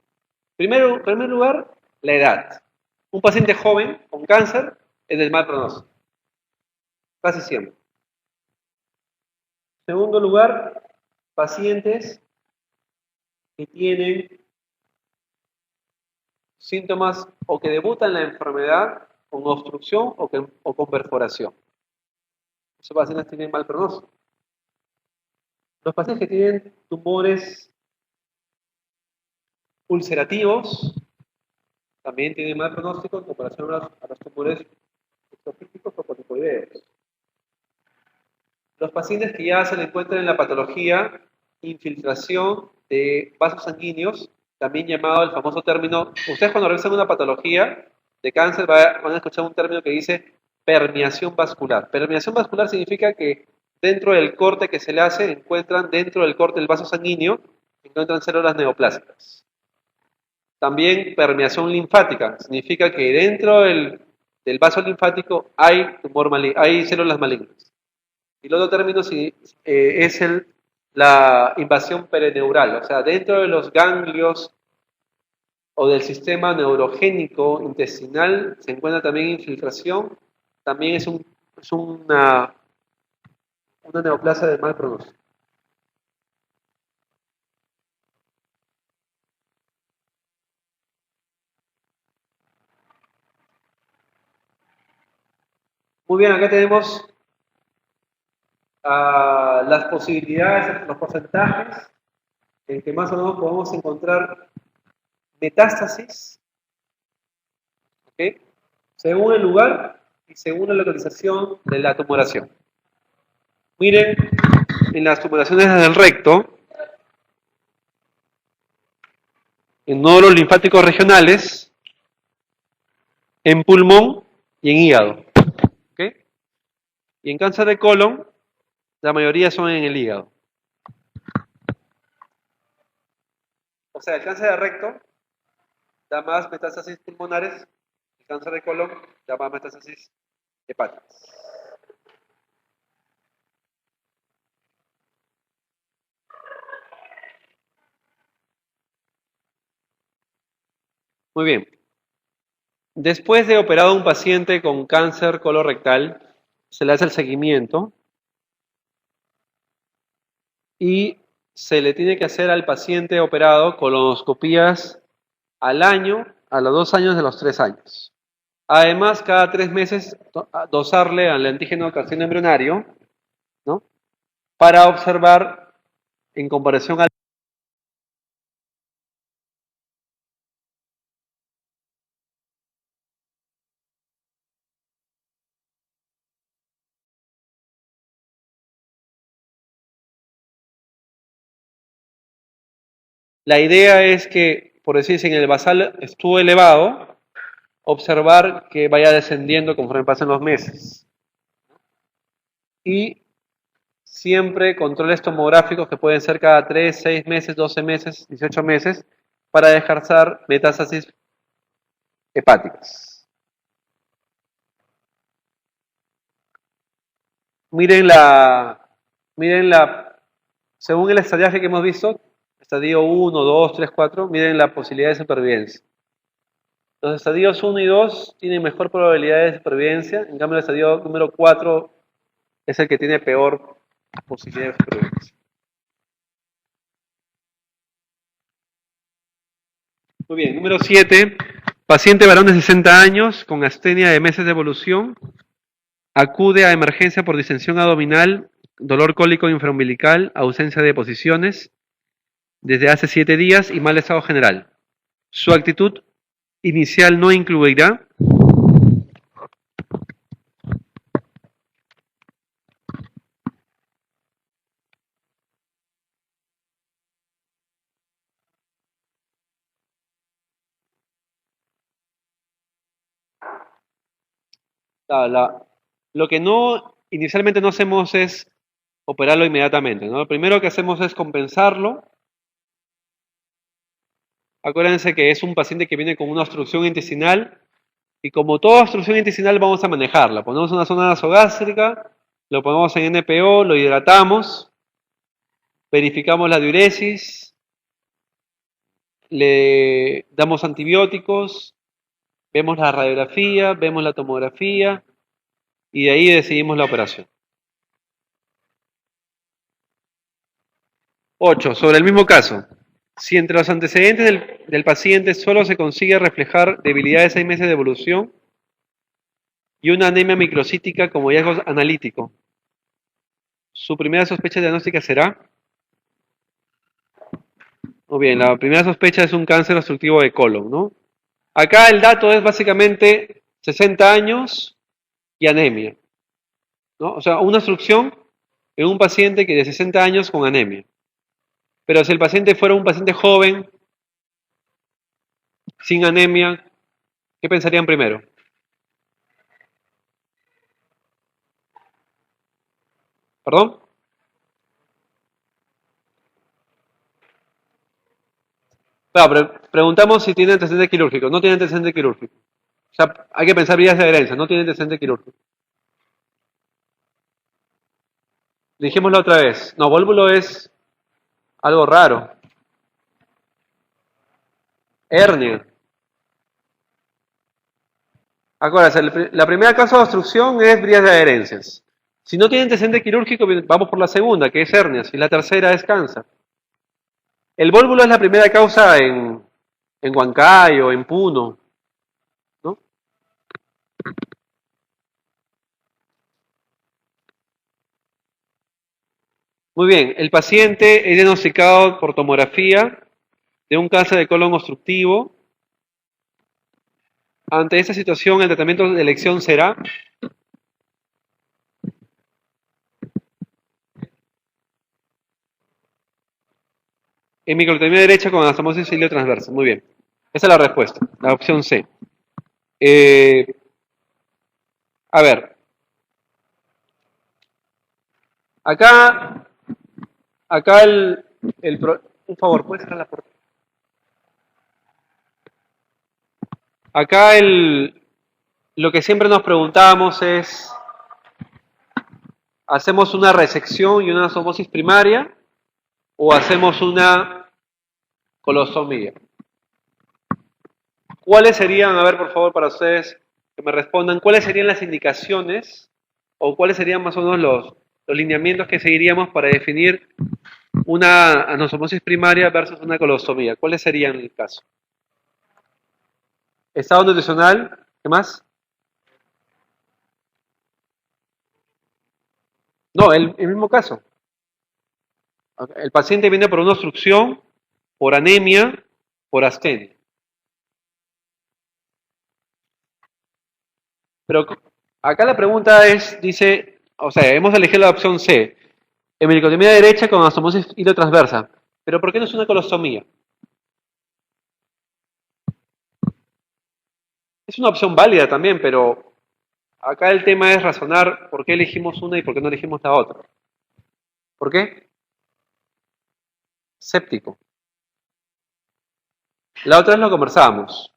primer lugar, la edad. Un paciente joven con cáncer es del mal pronóstico, casi siempre. En segundo lugar, pacientes que tienen síntomas o que debutan la enfermedad con obstrucción o con perforación. Esos pacientes tienen mal pronóstico. Los pacientes que tienen tumores ulcerativos también tienen mal pronóstico en comparación a los tumores exofíticos o corticoideos. Los pacientes que ya se le encuentran en la patología infiltración de vasos sanguíneos, también llamado el famoso término, ustedes cuando revisan una patología de cáncer van a escuchar un término que dice permeación vascular. Permeación vascular significa que dentro del corte que se le hace, encuentran dentro del corte del vaso sanguíneo, encuentran células neoplásicas. También permeación linfática, significa que dentro del vaso linfático hay hay células malignas. Y el otro término es la invasión pereneural, o sea, dentro de los ganglios o del sistema neurogénico intestinal se encuentra también infiltración, también es una neoplasia de mal pronóstico. Muy bien, acá tenemos las posibilidades, los porcentajes en que más o menos podemos encontrar metástasis, ¿ok? Según el lugar y según la localización de la tumoración. Miren, en las tumoraciones del recto, en nódulos linfáticos regionales, en pulmón y en hígado. ¿Ok? Y en cáncer de colon, la mayoría son en el hígado. O sea, el cáncer de recto da más metástasis pulmonares, el cáncer de colon da más metástasis hepáticas. Muy bien. Después de operado a un paciente con cáncer colorectal, se le hace el seguimiento y se le tiene que hacer al paciente operado colonoscopías al año, a los 2 años de los 3 años. Además, cada 3 meses dosarle al antígeno carcinoma embrionario, ¿no? Para observar en comparación al... La idea es que, por decir, si en el basal estuvo elevado, observar que vaya descendiendo conforme pasen los meses. Y siempre controles tomográficos que pueden ser cada 3, 6 meses, 12 meses, 18 meses, para descartar metástasis hepáticas. Miren la, según el estadiaje que hemos visto, estadio 1, 2, 3, 4, miden la posibilidad de supervivencia. Los estadios 1 y 2 tienen mejor probabilidad de supervivencia, en cambio el estadio número 4 es el que tiene peor posibilidad de supervivencia. Muy bien, número 7, paciente varón de 60 años con astenia de meses de evolución, acude a emergencia por distensión abdominal, dolor cólico infraumbilical, ausencia de posiciones desde hace 7 días y mal estado general. Su actitud inicial no incluirá lo que no inicialmente no hacemos es operarlo inmediatamente, ¿no? Lo primero que hacemos es compensarlo. Acuérdense que es un paciente que viene con una obstrucción intestinal y como toda obstrucción intestinal vamos a manejarla. Ponemos una zona nasogástrica, lo ponemos en NPO, lo hidratamos, verificamos la diuresis, le damos antibióticos, vemos la radiografía, vemos la tomografía y de ahí decidimos la operación. 8. Sobre el mismo caso, si entre los antecedentes del paciente solo se consigue reflejar debilidad de 6 meses de evolución y una anemia microcítica como hallazgo analítico, su primera sospecha diagnóstica será, o bien, la primera sospecha es un cáncer obstructivo de colon, ¿no? Acá el dato es básicamente 60 años y anemia, ¿no? O sea, una obstrucción en un paciente que de 60 años con anemia. Pero si el paciente fuera un paciente joven, sin anemia, ¿qué pensarían primero? ¿Perdón? Claro, preguntamos si tiene antecedente quirúrgico. No tiene antecedente quirúrgico. O sea, hay que pensar vías de adherencia. No tiene antecedente quirúrgico. Dijémoslo otra vez. No, vólvulo es algo raro. Hernia. Acuérdense, la primera causa de obstrucción es vías de adherencias. Si no tiene antecedente quirúrgico, vamos por la segunda, que es hernias. Y la tercera es cáncer. El vólvulo es la primera causa en Huancayo, en Puno, ¿no? Muy bien, el paciente es diagnosticado por tomografía de un cáncer de colon obstructivo. Ante esta situación, el tratamiento de elección será hemicrotomía derecha con anastomosis iliotransversa. Muy bien, esa es la respuesta, la opción C. A ver, acá un favor, ¿puedes cerrar la puerta? Acá lo que siempre nos preguntamos es, ¿hacemos una resección y una anastomosis primaria o hacemos una colostomía? ¿Cuáles serían, a ver por favor para ustedes que me respondan, cuáles serían las indicaciones o cuáles serían más o menos los lineamientos que seguiríamos para definir una anastomosis primaria versus una colostomía? ¿Cuáles serían el caso? Estado nutricional, ¿qué más? No, el mismo caso. El paciente viene por una obstrucción, por anemia, por astenia. Pero acá la pregunta es, dice, o sea, hemos elegido la opción C, hemicrotomía derecha con anastomosis iliotransversa. Pero ¿por qué no es una colostomía? Es una opción válida también, pero acá el tema es razonar por qué elegimos una y por qué no elegimos la otra. ¿Por qué? Séptico. La otra vez lo conversamos.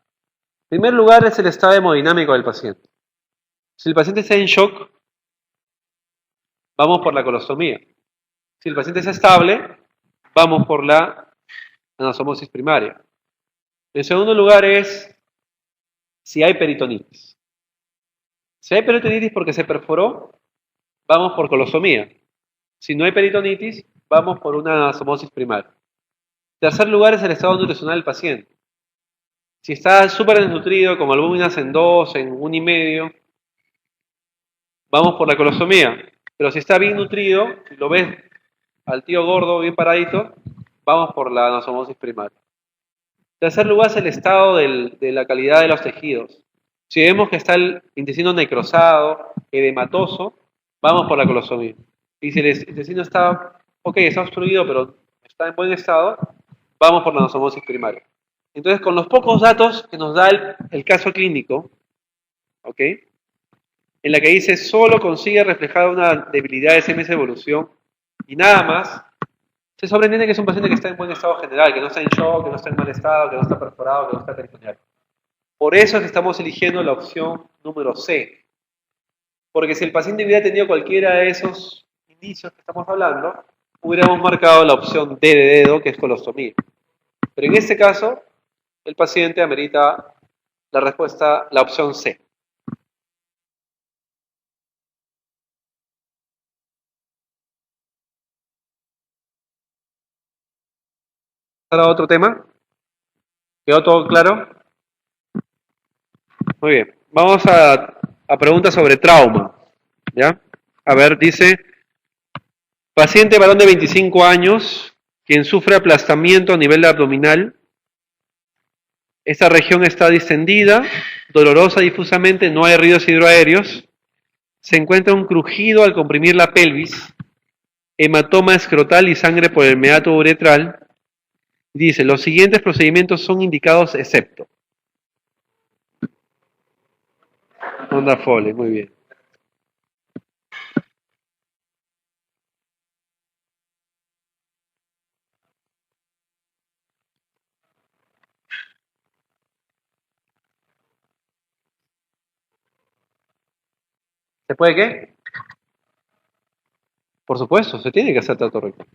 En primer lugar es el estado hemodinámico del paciente. Si el paciente está en shock, vamos por la colostomía. Si el paciente es estable, vamos por la anastomosis primaria. En segundo lugar es si hay peritonitis. Si hay peritonitis porque se perforó, vamos por colostomía. Si no hay peritonitis, vamos por una anastomosis primaria. Tercer lugar es el estado nutricional del paciente. Si está súper desnutrido, con albúminas en 2, en 1,5, vamos por la colostomía. Pero si está bien nutrido, si lo ves al tío gordo bien paradito, vamos por la anastomosis primaria. Tercer lugar es el estado de la calidad de los tejidos. Si vemos que está el intestino necrosado, edematoso, vamos por la colostomía. Y si el intestino está, está obstruido, pero está en buen estado, vamos por la anastomosis primaria. Entonces, con los pocos datos que nos da el caso clínico, en la que dice solo consigue reflejar una debilidad de SMS evolución y nada más, se sobreentiende que es un paciente que está en buen estado general, que no está en shock, que no está en mal estado, que no está perforado, que no está peritoneal. Por eso es que estamos eligiendo la opción número C. Porque si el paciente hubiera tenido cualquiera de esos indicios que estamos hablando, hubiéramos marcado la opción D de dedo, que es colostomía. Pero en este caso, el paciente amerita la respuesta, la opción C. ¿Ahora otro tema? ¿Quedó todo claro? Muy bien. Vamos a preguntas sobre trauma. ¿Ya? A ver, dice, paciente varón de 25 años, quien sufre aplastamiento a nivel abdominal. Esta región está distendida, dolorosa difusamente, no hay ruidos hidroaéreos. Se encuentra un crujido al comprimir la pelvis, hematoma escrotal y sangre por el meato uretral. Dice, los siguientes procedimientos son indicados excepto. Onda Foley, muy bien. ¿Se puede qué? Por supuesto, se tiene que hacer trato rectal.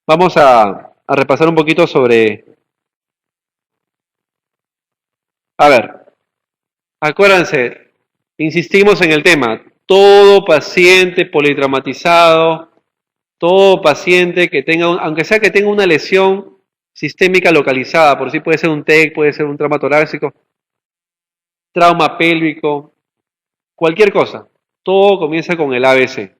Vamos a repasar un poquito sobre... A ver, acuérdense, insistimos en el tema, todo paciente politraumatizado, todo paciente que tenga, aunque sea que tenga una lesión sistémica localizada, por si puede ser un TEC, puede ser un trauma torácico, trauma pélvico, cualquier cosa, todo comienza con el ABC.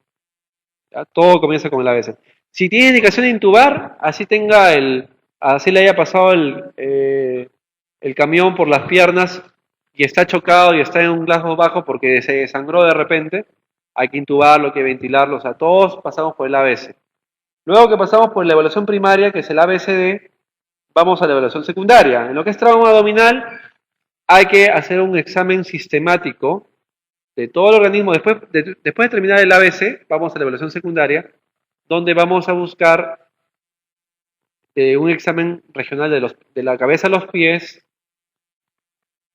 ¿Ya? Todo comienza con el ABC. Si tiene indicación de intubar, así le haya pasado el camión por las piernas y está chocado y está en un glaso bajo porque se desangró de repente, hay que intubarlo, hay que ventilarlo, o sea, todos pasamos por el ABC. Luego que pasamos por la evaluación primaria, que es el ABCD, vamos a la evaluación secundaria. En lo que es trauma abdominal, hay que hacer un examen sistemático de todo el organismo. Después de terminar el ABC, vamos a la evaluación secundaria, donde vamos a buscar un examen regional de la cabeza a los pies,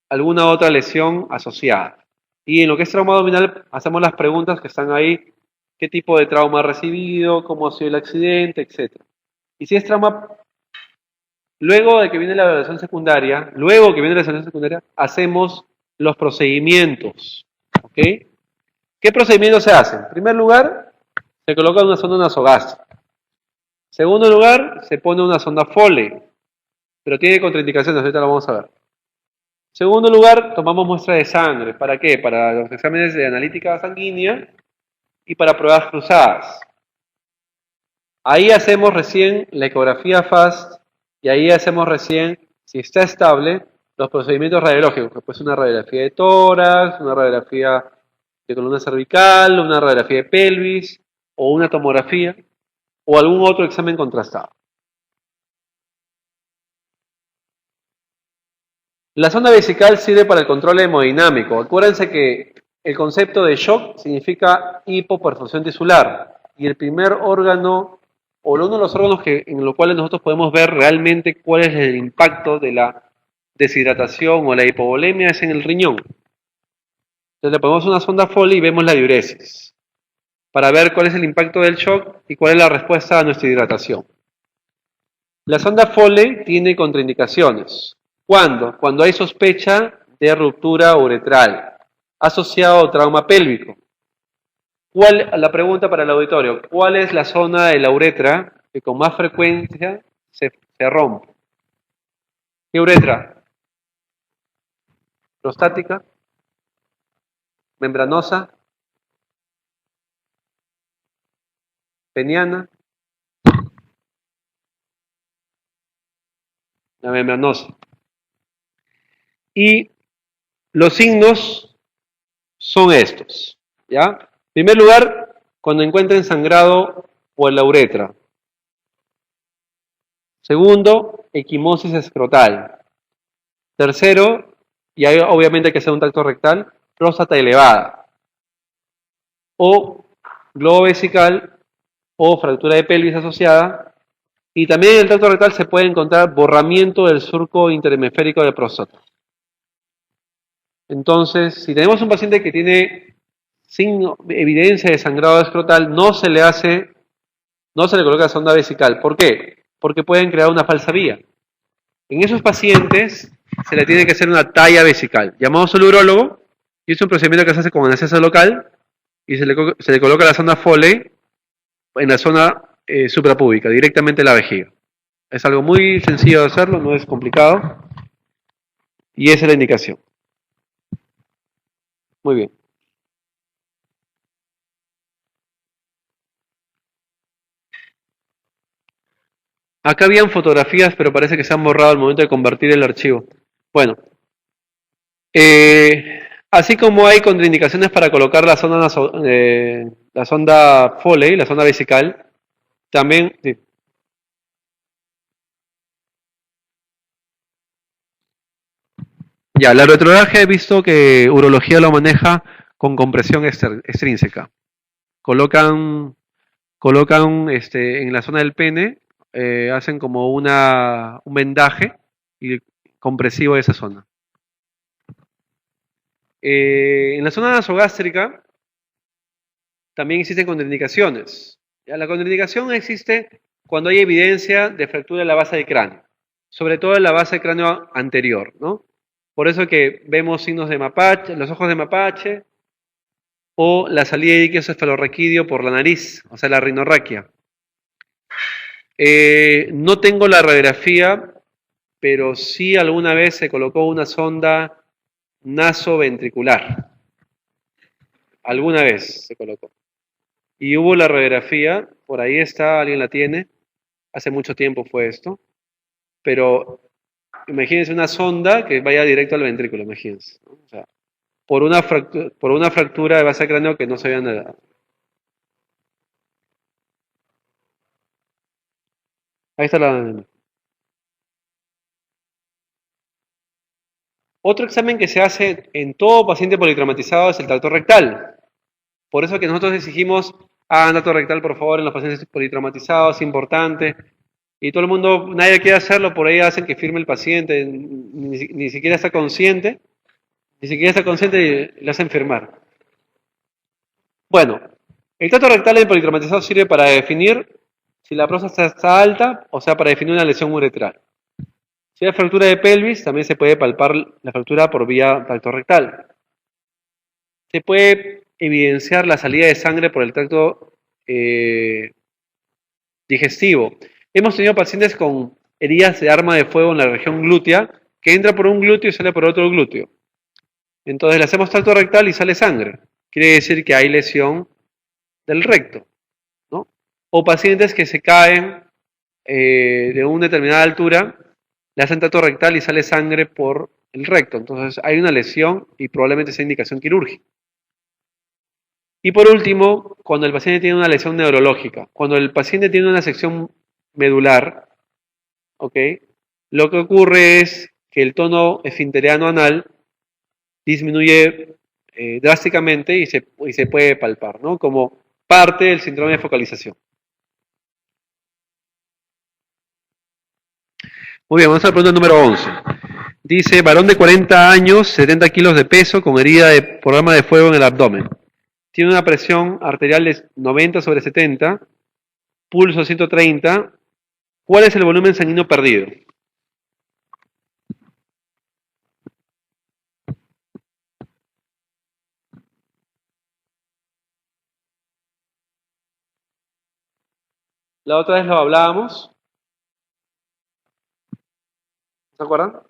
alguna otra lesión asociada. Y en lo que es trauma abdominal, hacemos las preguntas que están ahí, qué tipo de trauma ha recibido, cómo ha sido el accidente, etc. Y si es trauma, luego de que viene la evaluación secundaria, hacemos los procedimientos. ¿Ok? ¿Qué procedimientos se hacen? En primer lugar, se coloca una sonda nasogástrica. En segundo lugar, se pone una sonda Foley, pero tiene contraindicaciones, ahorita lo vamos a ver. En segundo lugar, tomamos muestra de sangre. ¿Para qué? Para los exámenes de analítica sanguínea y para pruebas cruzadas. Ahí hacemos recién la ecografía FAST y ahí hacemos recién, si está estable, los procedimientos radiológicos, que puede ser una radiografía de tórax, una radiografía de columna cervical, una radiografía de pelvis o una tomografía o algún otro examen contrastado. La sonda vesical sirve para el control hemodinámico. Acuérdense que el concepto de shock significa hipoperfusión tisular y el primer órgano o uno de los órganos en los cuales nosotros podemos ver realmente cuál es el impacto de la deshidratación o la hipovolemia es en el riñón. Entonces le ponemos una sonda Foley y vemos la diuresis para ver cuál es el impacto del shock y cuál es la respuesta a nuestra hidratación. La sonda Foley tiene contraindicaciones. ¿Cuándo? Cuando hay sospecha de ruptura uretral asociado a trauma pélvico. La pregunta para el auditorio, ¿cuál es la zona de la uretra que con más frecuencia se rompe? ¿Qué uretra? ¿Prostática? ¿Membranosa? ¿Peniana? La membranosa. Y los signos son estos, ¿ya? En primer lugar, cuando encuentren sangrado por la uretra. Segundo, equimosis escrotal. Tercero, y ahí obviamente hay que hacer un tacto rectal, próstata elevada. O globo vesical o fractura de pelvis asociada. Y también en el tacto rectal se puede encontrar borramiento del surco interhemisférico de próstata. Entonces, si tenemos un paciente que tiene evidencia de sangrado escrotal, no se le coloca sonda vesical. ¿Por qué? Porque pueden crear una falsa vía. En esos pacientes se le tiene que hacer una talla vesical. Llamamos al urólogo y es un procedimiento que se hace con anestesia local y se le coloca la sonda Foley en la zona suprapúbica, directamente en la vejiga. Es algo muy sencillo de hacerlo, no es complicado y esa es la indicación. Muy bien. Acá habían fotografías, pero parece que se han borrado al momento de convertir el archivo. Bueno, así como hay contraindicaciones para colocar la sonda Foley, la sonda vesical, también... Sí. Ya, la retrodragia he visto que urología lo maneja con compresión extrínseca. Colocan en la zona del pene, hacen como un vendaje y compresivo de esa zona. En la zona nasogástrica también existen contraindicaciones. ¿Ya? La contraindicación existe cuando hay evidencia de fractura de la base del cráneo, sobre todo en la base del cráneo anterior, ¿no? Por eso que vemos signos de mapache, los ojos de mapache, o la salida de líquido cefalorraquídeo por la nariz, o sea, la rinorraquia. No tengo la radiografía, pero sí alguna vez se colocó una sonda nasoventricular. Alguna vez se colocó. Y hubo la radiografía, por ahí está, alguien la tiene, hace mucho tiempo fue esto, pero imagínense una sonda que vaya directo al ventrículo, imagínense, ¿no? O sea, por una fractura de base de cráneo que no se había nada. Ahí está la... Otro examen que se hace en todo paciente politraumatizado es el tacto rectal. Por eso que nosotros exigimos, hagan tacto rectal por favor en los pacientes politraumatizados, es importante. Y todo el mundo, nadie quiere hacerlo, por ahí hacen que firme el paciente, ni siquiera está consciente, y le hacen firmar. Bueno, el tacto rectal en politraumatizado sirve para definir si la próstata está alta, o sea, para definir una lesión uretral. Si hay fractura de pelvis, también se puede palpar la fractura por vía tacto rectal. Se puede evidenciar la salida de sangre por el tracto digestivo. Hemos tenido pacientes con heridas de arma de fuego en la región glútea, que entra por un glúteo y sale por otro glúteo. Entonces le hacemos tacto rectal y sale sangre. Quiere decir que hay lesión del recto, ¿no? O pacientes que se caen de una determinada altura, le hacen tacto rectal y sale sangre por el recto. Entonces hay una lesión y probablemente sea indicación quirúrgica. Y por último, cuando el paciente tiene una lesión neurológica, cuando el paciente tiene una sección medular, ¿ok? Lo que ocurre es que el tono esfinteriano anal disminuye drásticamente y se puede palpar, ¿no? Como parte del síndrome de focalización. Muy bien, vamos a la pregunta número 11. Dice, varón de 40 años, 70 kilos de peso, con herida por arma de fuego en el abdomen. Tiene una presión arterial de 90/70, pulso 130, ¿Cuál es el volumen sanguíneo perdido? La otra vez lo hablábamos, ¿se acuerdan?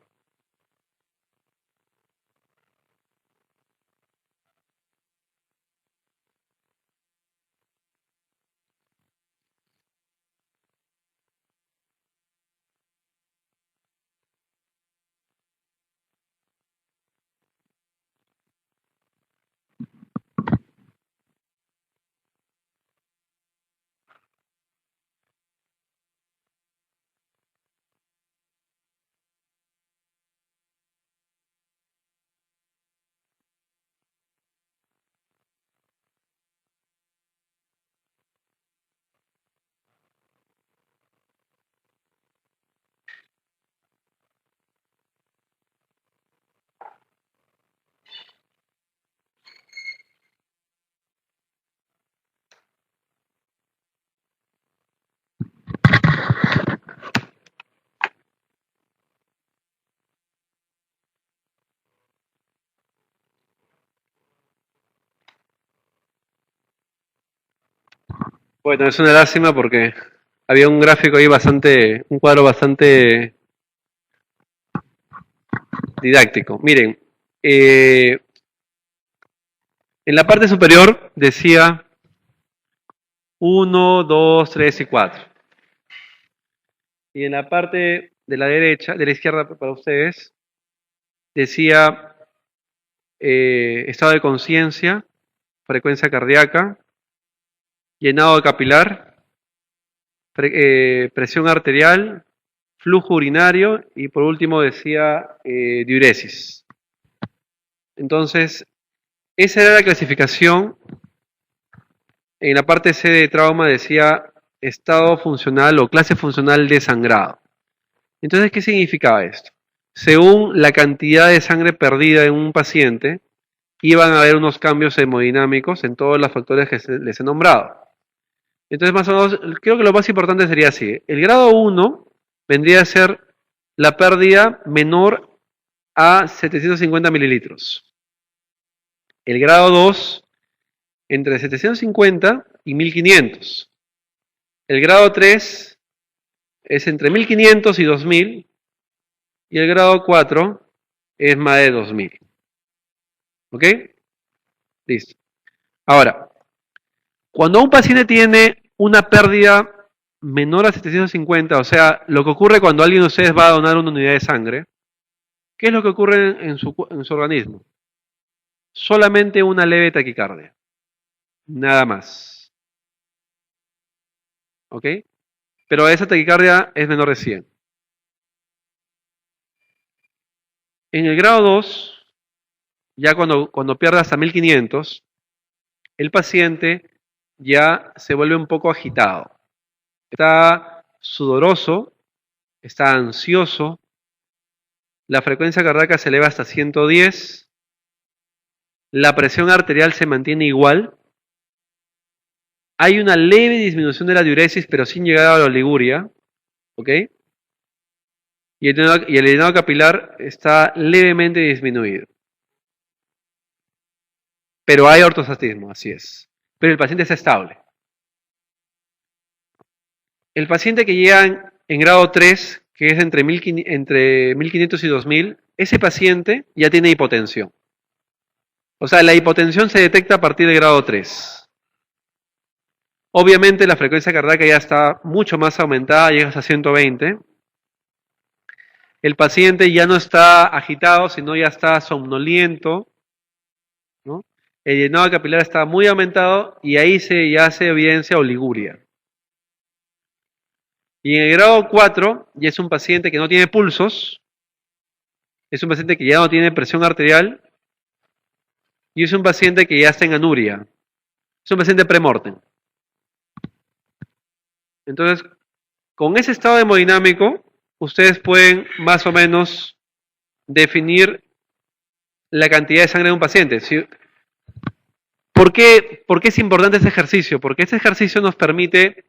Bueno, es una lástima porque había un gráfico ahí bastante, un cuadro bastante didáctico. Miren, en la parte superior decía 1, 2, 3 y 4. Y en la parte de la derecha, de la izquierda para ustedes, decía estado de conciencia, frecuencia cardíaca, llenado capilar, presión arterial, flujo urinario y por último decía diuresis. Entonces, esa era la clasificación. En la parte C de trauma decía estado funcional o clase funcional de sangrado. Entonces, ¿qué significaba esto? Según la cantidad de sangre perdida en un paciente, iban a haber unos cambios hemodinámicos en todos los factores que les he nombrado. Entonces, más o menos, creo que lo más importante sería así. El grado 1 vendría a ser la pérdida menor a 750 mililitros. El grado 2, entre 750 y 1500. El grado 3 es entre 1500 y 2000. Y el grado 4 es más de 2000. ¿Ok? Listo. Ahora, cuando un paciente tiene una pérdida menor a 750, o sea, lo que ocurre cuando alguien de ustedes va a donar una unidad de sangre, ¿qué es lo que ocurre en su organismo? Solamente una leve taquicardia. Nada más. ¿Ok? Pero esa taquicardia es menor de 100. En el grado 2, ya cuando pierde hasta 1500, el paciente ya se vuelve un poco agitado. Está sudoroso, está ansioso, la frecuencia cardíaca se eleva hasta 110, la presión arterial se mantiene igual, hay una leve disminución de la diuresis, pero sin llegar a la oliguria, ¿ok? Y el llenado capilar está levemente disminuido. Pero hay ortostatismo, así es. Pero el paciente está estable. El paciente que llega en grado 3, que es entre 1500 y 2000, ese paciente ya tiene hipotensión. O sea, la hipotensión se detecta a partir del grado 3. Obviamente la frecuencia cardíaca ya está mucho más aumentada, llega hasta 120. El paciente ya no está agitado, sino ya está somnoliento, ¿no? El llenado capilar está muy aumentado y ahí ya se evidencia oliguria. Y en el grado 4 ya es un paciente que no tiene pulsos, es un paciente que ya no tiene presión arterial y es un paciente que ya está en anuria. Es un paciente premortem. Entonces, con ese estado hemodinámico, ustedes pueden más o menos definir la cantidad de sangre de un paciente. ¿Por qué es importante este ejercicio? Porque este ejercicio nos permite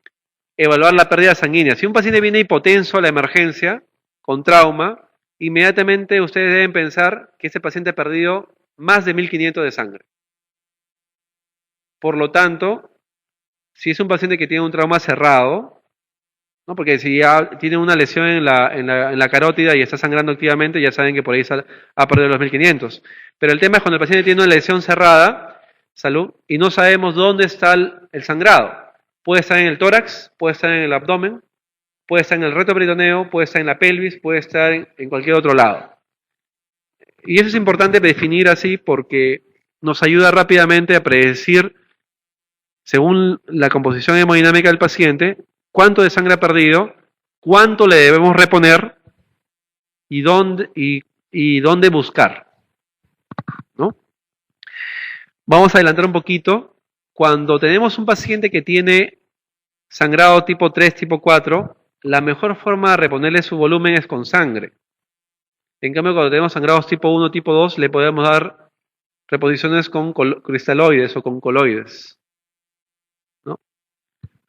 evaluar la pérdida sanguínea. Si un paciente viene hipotenso a la emergencia, con trauma, inmediatamente ustedes deben pensar que ese paciente ha perdido más de 1500 de sangre. Por lo tanto, si es un paciente que tiene un trauma cerrado, ¿no? Porque si ya tiene una lesión en la carótida y está sangrando activamente, ya saben que por ahí ha perdido los 1500. Pero el tema es cuando el paciente tiene una lesión cerrada, salud, y no sabemos dónde está el sangrado. Puede estar en el tórax, puede estar en el abdomen, puede estar en el reto peritoneo, puede estar en la pelvis, puede estar en cualquier otro lado. Y eso es importante definir así porque nos ayuda rápidamente a predecir, según la composición hemodinámica del paciente, cuánto de sangre ha perdido, cuánto le debemos reponer y dónde buscar, ¿no? Vamos a adelantar un poquito. Cuando tenemos un paciente que tiene sangrado tipo 3, tipo 4, la mejor forma de reponerle su volumen es con sangre. En cambio, cuando tenemos sangrados tipo 1, tipo 2, le podemos dar reposiciones con cristaloides o con coloides, ¿no?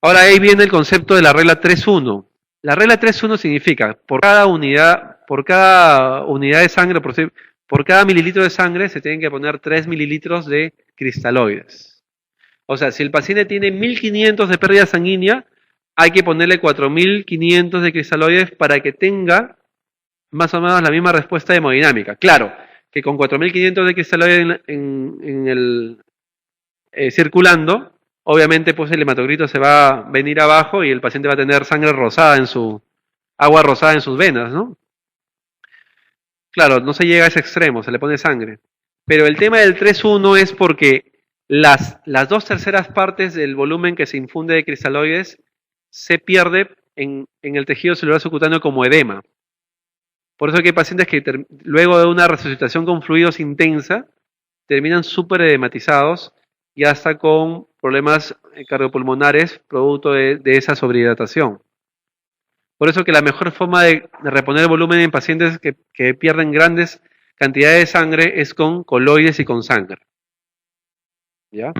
Ahora ahí viene el concepto de la regla 3-1. La regla 3-1 significa, por cada unidad de sangre, por cada mililitro de sangre, se tienen que poner 3 mililitros de cristaloides. O sea, si el paciente tiene 1500 de pérdida sanguínea, hay que ponerle 4500 de cristaloides para que tenga más o menos la misma respuesta de hemodinámica. Claro, que con 4500 de cristaloides en el circulando, obviamente pues el hematocrito se va a venir abajo y el paciente va a tener sangre rosada agua rosada en sus venas, ¿no? Claro, no se llega a ese extremo, se le pone sangre. Pero el tema del 3-1 es porque las 2/3 partes del volumen que se infunde de cristaloides se pierde en el tejido celular subcutáneo como edema. Por eso que hay pacientes que luego de una resucitación con fluidos intensa terminan súper edematizados y hasta con problemas cardiopulmonares producto de esa sobrehidratación. Por eso que la mejor forma de reponer volumen en pacientes que pierden grandes cantidades de sangre es con coloides y con sangre. ¿Ya?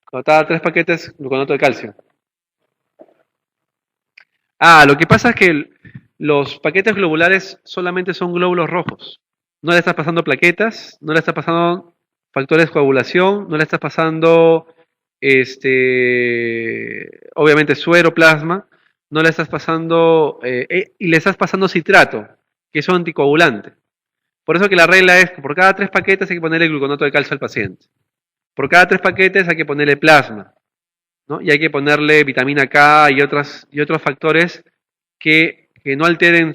Cuando estaba 3 paquetes, gluconato de calcio. Lo que pasa es que los paquetes globulares solamente son glóbulos rojos. No le estás pasando plaquetas, no le estás pasando factores de coagulación, no le estás pasando, obviamente, suero, plasma, no le estás pasando, y le estás pasando citrato, que es un anticoagulante. Por eso que la regla es que por cada 3 paquetes hay que ponerle gluconato de calcio al paciente. Por cada 3 paquetes hay que ponerle plasma, ¿no? Y hay que ponerle vitamina K y otros factores que no alteren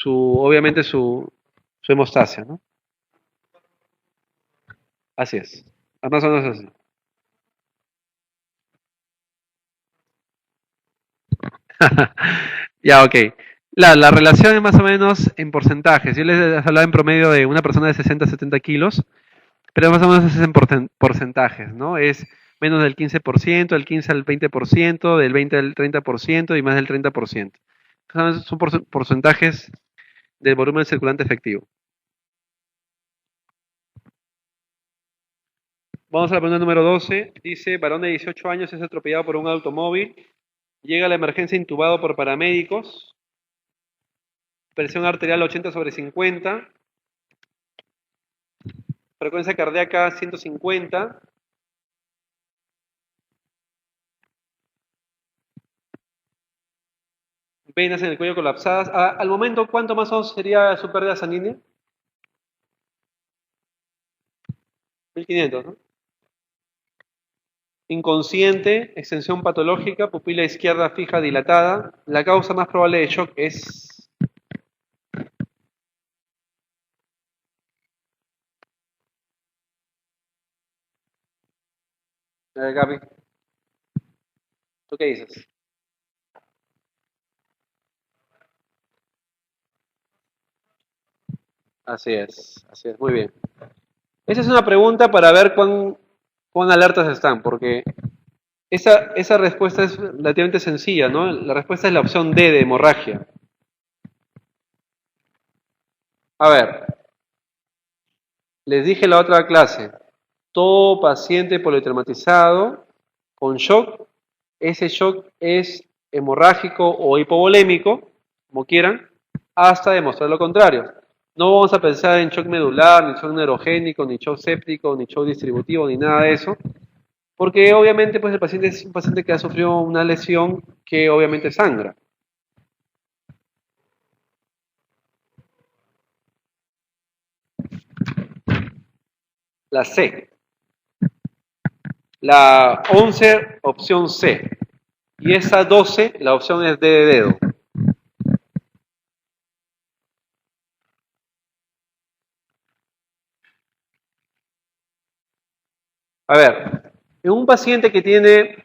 obviamente su hemostasia, ¿no? Así es. Más o menos así. Ya, ok. La relación es más o menos en porcentajes. Yo les hablaba en promedio de una persona de 60 a 70 kilos, pero más o menos es en porcentajes, ¿no? Es menos del 15%, del 15 al 20%, del 20 al 30% y más del 30%. Son porcentajes del volumen circulante efectivo. Vamos a la pregunta número 12. Dice, varón de 18 años es atropellado por un automóvil. Llega a la emergencia intubado por paramédicos. Presión arterial 80/50. Frecuencia cardíaca 150. Venas en el cuello colapsadas. Al momento, ¿cuánto más o menos sería su pérdida sanguínea? 1500, ¿no? Inconsciente, extensión patológica, pupila izquierda fija dilatada. La causa más probable de shock es... Gaby, ¿tú qué dices? Así es, muy bien. Esa es una pregunta para ver cuán alertas están, porque Esa respuesta es relativamente sencilla, ¿no? La respuesta es la opción D de hemorragia. A ver, les dije en la otra clase, todo paciente politraumatizado con shock, ese shock es hemorrágico o hipovolémico, como quieran, hasta demostrar lo contrario. No vamos a pensar en shock medular, ni shock neurogénico, ni shock séptico, ni shock distributivo, ni nada de eso, porque obviamente pues el paciente es un paciente que ha sufrido una lesión que obviamente sangra. La C. La 11, opción C. Y esa 12, la opción es D de dedo. A ver, en un paciente que tiene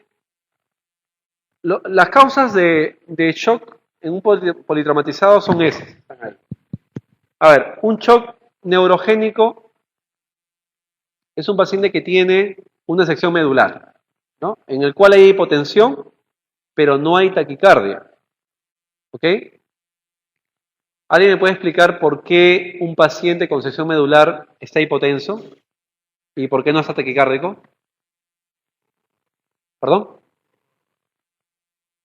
las causas de shock en un politraumatizado son esas. A ver, un shock neurogénico es un paciente que tiene una sección medular, ¿no? En el cual hay hipotensión, pero no hay taquicardia. ¿Ok? ¿Alguien me puede explicar por qué un paciente con sección medular está hipotenso y por qué no está taquicárdico? ¿Perdón?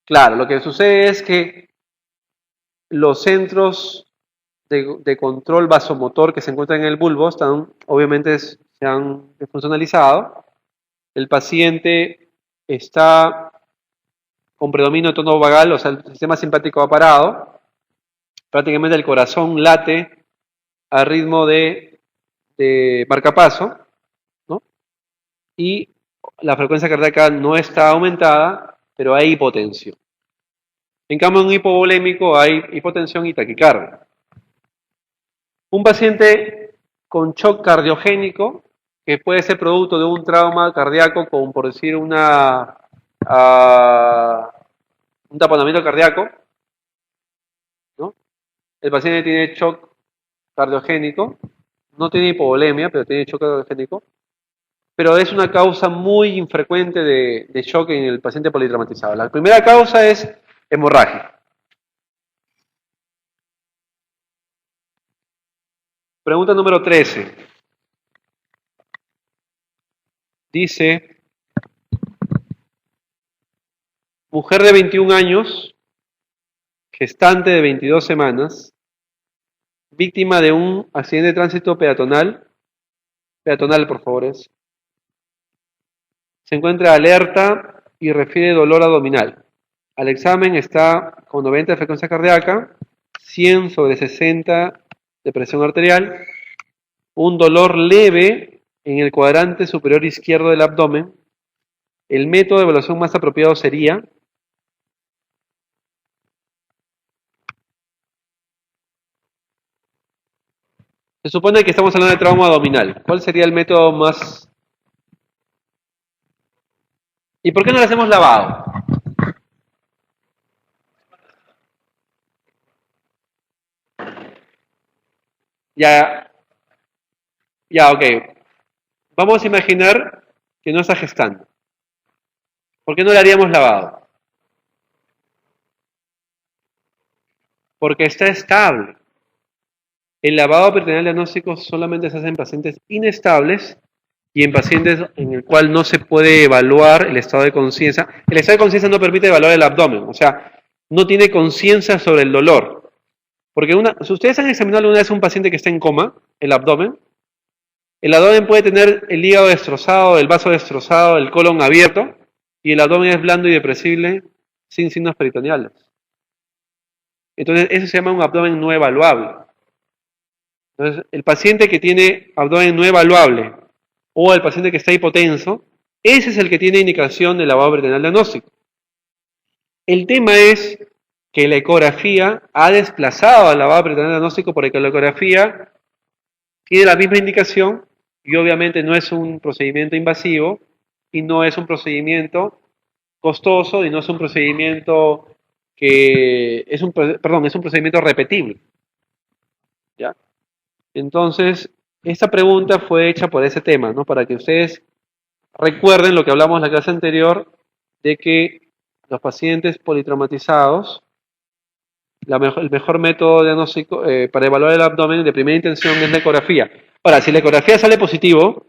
Claro, lo que sucede es que los centros de control vasomotor que se encuentran en el bulbo están, obviamente, se han desfuncionalizado. El paciente está con predominio de tono vagal, o sea, el sistema simpático ha parado. Prácticamente el corazón late a ritmo de marcapaso, ¿no? Y la frecuencia cardíaca no está aumentada, pero hay hipotensión. En cambio, en un hipovolémico hay hipotensión y taquicardia. Un paciente con shock cardiogénico, que puede ser producto de un trauma cardíaco, como por decir un taponamiento cardíaco, ¿no? El paciente tiene shock cardiogénico, no tiene hipovolemia, pero tiene shock cardiogénico, pero es una causa muy infrecuente de shock en el paciente politraumatizado. La primera causa es hemorragia. Pregunta número 13. Dice, mujer de 21 años, gestante de 22 semanas, víctima de un accidente de tránsito peatonal, por favor, se encuentra alerta y refiere dolor abdominal. Al examen está con 90 de frecuencia cardíaca, 100 sobre 60 de presión arterial, un dolor leve en el cuadrante superior izquierdo del abdomen. El método de evaluación más apropiado sería se supone que estamos hablando de trauma abdominal. ¿Cuál sería el método más? ¿Y por qué no le hacemos lavado? Ya, ya, ok. Vamos a imaginar que no está gestando. ¿Por qué no le haríamos lavado? Porque está estable. El lavado peritoneal diagnóstico solamente se hace en pacientes inestables y en pacientes en el cual no se puede evaluar el estado de conciencia. El estado de conciencia no permite evaluar el abdomen, o sea, no tiene conciencia sobre el dolor. Porque si ustedes han examinado alguna vez a un paciente que está en coma, el abdomen puede tener el hígado destrozado, el vaso destrozado, el colon abierto, y el abdomen es blando y depresible sin signos peritoneales. Entonces, eso se llama un abdomen no evaluable. Entonces, el paciente que tiene abdomen no evaluable o el paciente que está hipotenso, ese es el que tiene indicación de lavado peritoneal diagnóstico. El tema es que la ecografía ha desplazado al lavado peritoneal diagnóstico porque la ecografía tiene la misma indicación y obviamente no es un procedimiento invasivo y no es un procedimiento costoso y no es un procedimiento es un procedimiento repetible. ¿Ya? Entonces, esta pregunta fue hecha por ese tema, ¿no? Para que ustedes recuerden lo que hablamos en la clase anterior de que los pacientes politraumatizados, el mejor método diagnóstico para evaluar el abdomen de primera intención es la ecografía. Ahora, si la ecografía sale positivo,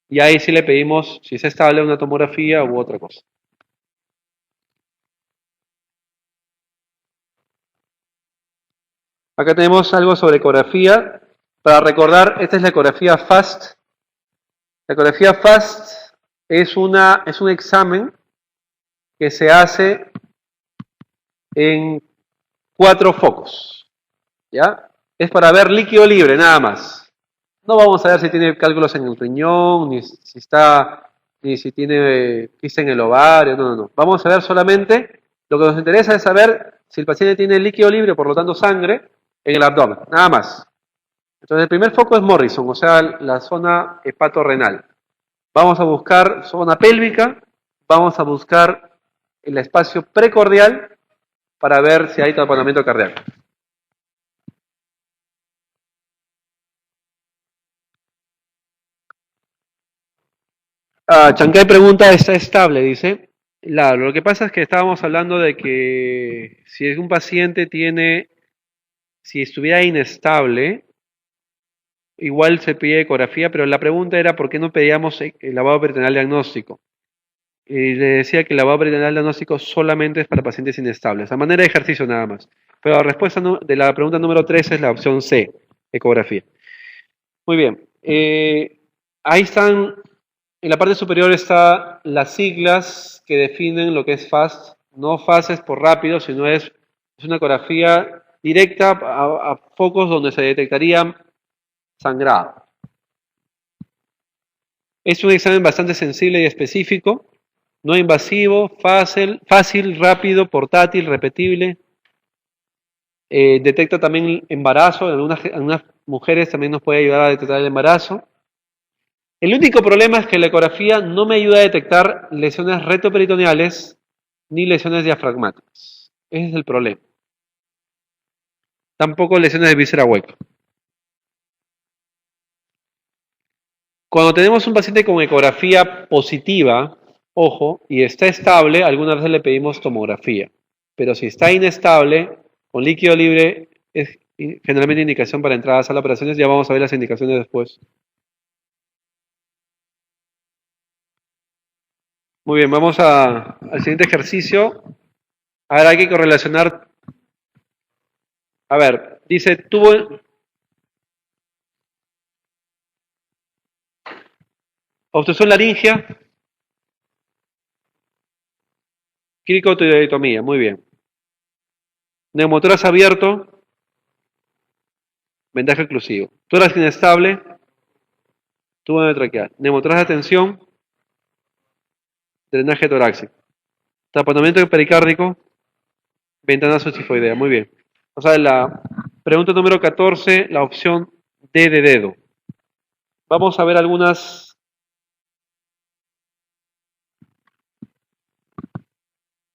y ahí sí le pedimos, si es estable, una tomografía u otra cosa. Acá tenemos algo sobre ecografía. Para recordar, esta es la ecografía FAST. La ecografía FAST es un examen que se hace en 4 focos. ¿Ya? Es para ver líquido libre, nada más. No vamos a ver si tiene cálculos en el riñón, ni si tiene quiste en el ovario, no. Vamos a ver solamente, lo que nos interesa es saber si el paciente tiene líquido libre, por lo tanto sangre, en el abdomen, nada más. Entonces el primer foco es Morrison, o sea, la zona hepatorrenal. Vamos a buscar zona pélvica, vamos a buscar el espacio precordial para ver si hay taponamiento cardíaco. Chancay pregunta, ¿está estable? Dice. Claro, lo que pasa es que estábamos hablando de que si un paciente si estuviera inestable, igual se pide ecografía, pero la pregunta era por qué no pedíamos el lavado peritoneal diagnóstico. Y le decía que el lavado peritoneal diagnóstico solamente es para pacientes inestables, a manera de ejercicio nada más. Pero la respuesta de la pregunta número 3 es la opción C, ecografía. Muy bien. Ahí están, en la parte superior están las siglas que definen lo que es FAST. No FAST es por rápido, sino es una ecografía directa a focos donde se detectaría sangrado. Es un examen bastante sensible y específico, no invasivo, fácil, rápido, portátil, repetible. Detecta también embarazo, en algunas mujeres también nos puede ayudar a detectar el embarazo. El único problema es que la ecografía no me ayuda a detectar lesiones retroperitoneales ni lesiones diafragmáticas. Ese es el problema. Tampoco lesiones de víscera hueca. Cuando tenemos un paciente con ecografía positiva, ojo, y está estable, algunas veces le pedimos tomografía. Pero si está inestable, con líquido libre, es generalmente indicación para entrada a la sala de operaciones. Ya vamos a ver las indicaciones después. Muy bien, vamos al siguiente ejercicio. Ahora hay que correlacionar. A ver, dice, tuvo obstrucción laringea, cricotiroidomía, muy bien. Neumotórax abierto, vendaje oclusivo. Tórax inestable, tubo endotraqueal. Neumotórax de tensión, drenaje torácico. Taponamiento pericárdico, ventana tifoidea. Muy bien. O sea, la pregunta número 14, la opción D de dedo. Vamos a ver algunas.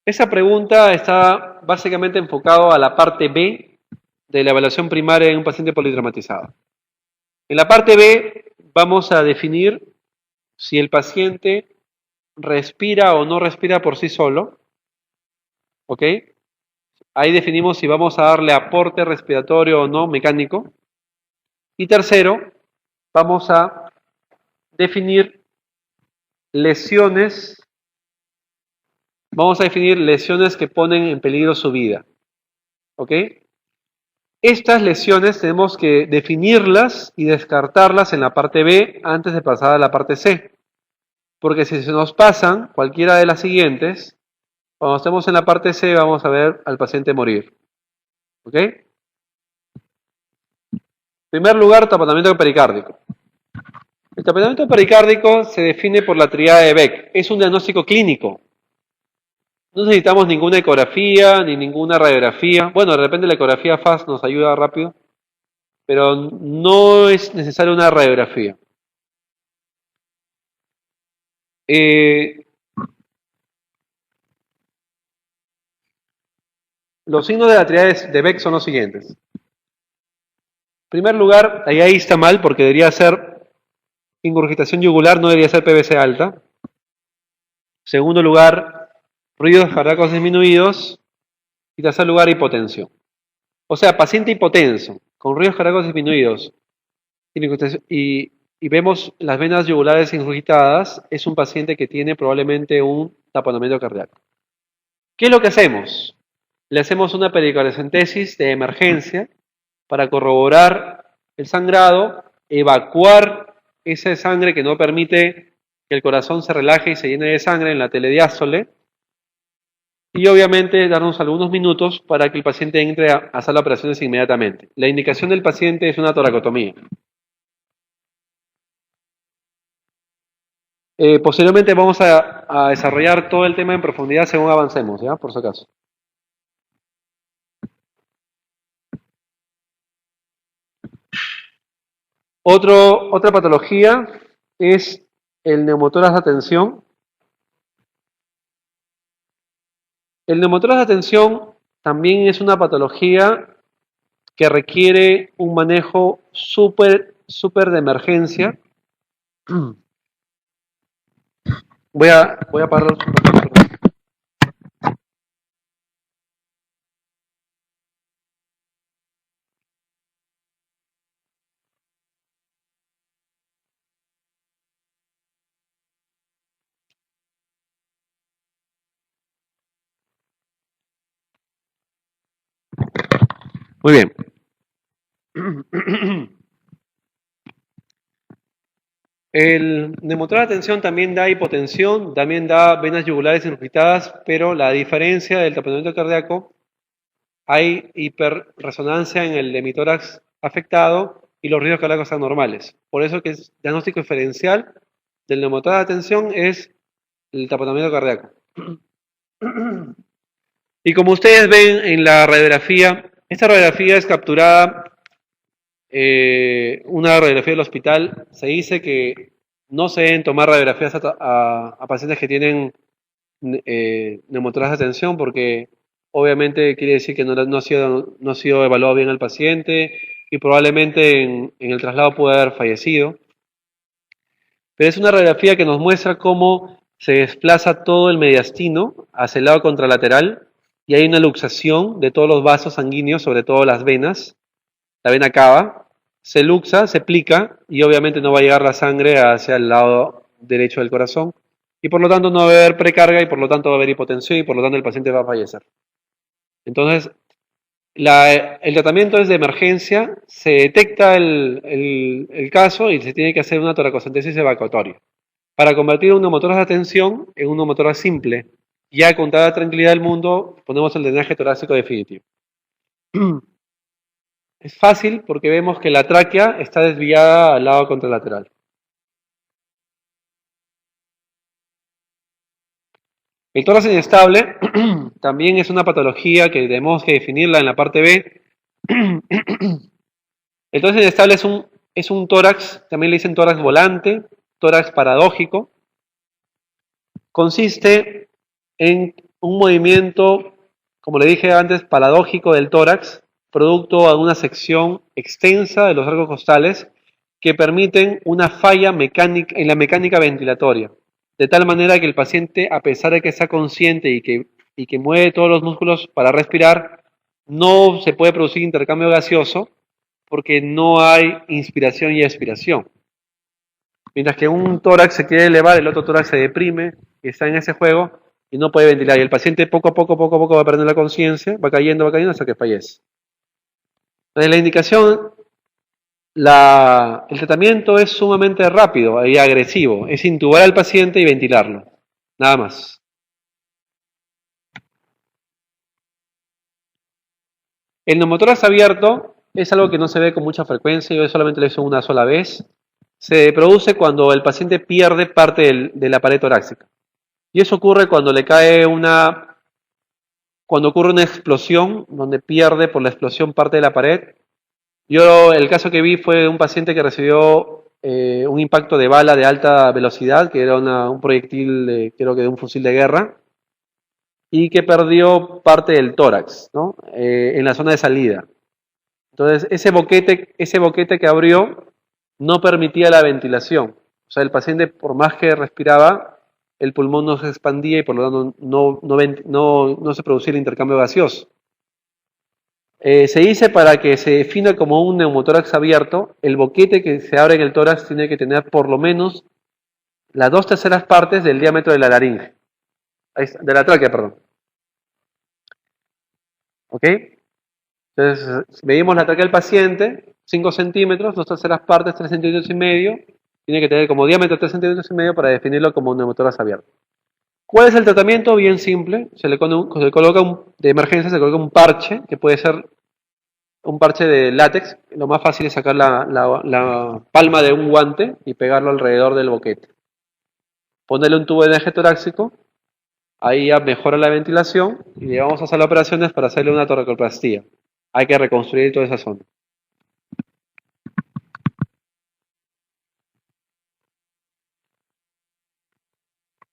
Esa pregunta está básicamente enfocado a la parte B de la evaluación primaria en un paciente politraumatizado. En la parte B vamos a definir si el paciente respira o no respira por sí solo. ¿Ok? Ahí definimos si vamos a darle aporte respiratorio o no mecánico. Y tercero, vamos a definir lesiones. Vamos a definir lesiones que ponen en peligro su vida. ¿Ok? Estas lesiones tenemos que definirlas y descartarlas en la parte B antes de pasar a la parte C. Porque si se nos pasan cualquiera de las siguientes, cuando estemos en la parte C vamos a ver al paciente morir. ¿Ok? En primer lugar, taponamiento pericárdico. El taponamiento pericárdico se define por la tríada de Beck. Es un diagnóstico clínico. No necesitamos ninguna ecografía ni ninguna radiografía. Bueno, de repente la ecografía FAST nos ayuda rápido, pero no es necesaria una radiografía. Los signos de la tríada de Beck son los siguientes. En primer lugar, ahí está mal porque debería ser ingurgitación yugular, no debería ser PVC alta. Segundo lugar, ruidos cardíacos disminuidos. Y tercer lugar, hipotensión. O sea, paciente hipotenso, con ruidos cardíacos disminuidos y vemos las venas yugulares ingurgitadas, es un paciente que tiene probablemente un taponamiento cardíaco. ¿Qué es lo que hacemos? Le hacemos una pericardiocentesis de emergencia para corroborar el sangrado, evacuar esa sangre que no permite que el corazón se relaje y se llene de sangre en la telediástole, y obviamente darnos algunos minutos para que el paciente entre a hacer las operaciones inmediatamente. La indicación del paciente es una toracotomía. Posteriormente vamos a desarrollar todo el tema en profundidad según avancemos, ¿ya? Por si acaso. Otra patología es el neumotórax de atención. El neumotórax de atención también es una patología que requiere un manejo súper de emergencia. Voy a parar los... Muy bien. El neumotórax de atención también da hipotensión, también da venas yugulares irritadas, pero la diferencia del taponamiento cardíaco, hay hiperresonancia en el hemitórax afectado y los ruidos cardíacos están normales. Por eso que el diagnóstico diferencial del neumotórax de atención es el taponamiento cardíaco. Y como ustedes ven en la radiografía, esta radiografía es capturada, una radiografía del hospital. Se dice que no se deben tomar radiografías a pacientes que tienen neumotórax de atención, porque obviamente quiere decir que no ha sido evaluado bien el paciente y probablemente en el traslado puede haber fallecido. Pero es una radiografía que nos muestra cómo se desplaza todo el mediastino hacia el lado contralateral y hay una luxación de todos los vasos sanguíneos, sobre todo las venas. La vena cava, se luxa, se plica y obviamente no va a llegar la sangre hacia el lado derecho del corazón y por lo tanto no va a haber precarga y por lo tanto va a haber hipotensión y por lo tanto el paciente va a fallecer. Entonces, el tratamiento es de emergencia, se detecta el caso y se tiene que hacer una toracocentesis evacuatoria para convertir un neumotórax de atención en un neumotórax simple. Ya con toda la tranquilidad del mundo ponemos el drenaje torácico definitivo. Es fácil porque vemos que la tráquea está desviada al lado contralateral. El tórax inestable también es una patología que tenemos que definirla en la parte B. El tórax inestable es un tórax, también le dicen tórax volante, tórax paradójico. Consiste en un movimiento, como le dije antes, paradójico del tórax, producto de una sección extensa de los arcos costales que permiten una falla mecánica en la mecánica ventilatoria, de tal manera que el paciente, a pesar de que está consciente y que mueve todos los músculos para respirar, no se puede producir intercambio gaseoso porque no hay inspiración y expiración. Mientras que un tórax se quiere elevar, el otro tórax se deprime y está en ese juego y no puede ventilar. Y el paciente poco a poco va perdiendo la conciencia, va cayendo hasta que fallece. Entonces la indicación, el tratamiento es sumamente rápido y agresivo. Es intubar al paciente y ventilarlo. Nada más. El neumotórax abierto es algo que no se ve con mucha frecuencia. Yo solamente lo hice una sola vez. Se produce cuando el paciente pierde parte de la pared torácica. Y eso ocurre cuando cuando ocurre una explosión, donde pierde por la explosión parte de la pared. El caso que vi fue de un paciente que recibió un impacto de bala de alta velocidad, que era un proyectil, creo que de un fusil de guerra, y que perdió parte del tórax, ¿no? En la zona de salida. Entonces, ese boquete que abrió no permitía la ventilación. O sea, el paciente, por más que respiraba, el pulmón no se expandía y por lo tanto no se producía el intercambio gaseoso. Se dice para que se defina como un neumotórax abierto, el boquete que se abre en el tórax tiene que tener por lo menos las 2/3 partes del diámetro de la laringe, de la tráquea, perdón. ¿Ok? Entonces, medimos la tráquea del paciente, 5 centímetros, 2/3 partes, 3 centímetros y medio, tiene que tener como diámetro 3 centímetros y medio para definirlo como un neumotórax abierto. ¿Cuál es el tratamiento? Bien simple, se le coloca de emergencia, se coloca un parche, que puede ser un parche de látex. Lo más fácil es sacar la palma de un guante y pegarlo alrededor del boquete. Ponerle un tubo de drenaje torácico, ahí ya mejora la ventilación y le vamos a hacer las operaciones para hacerle una toracoplastía. Hay que reconstruir toda esa zona.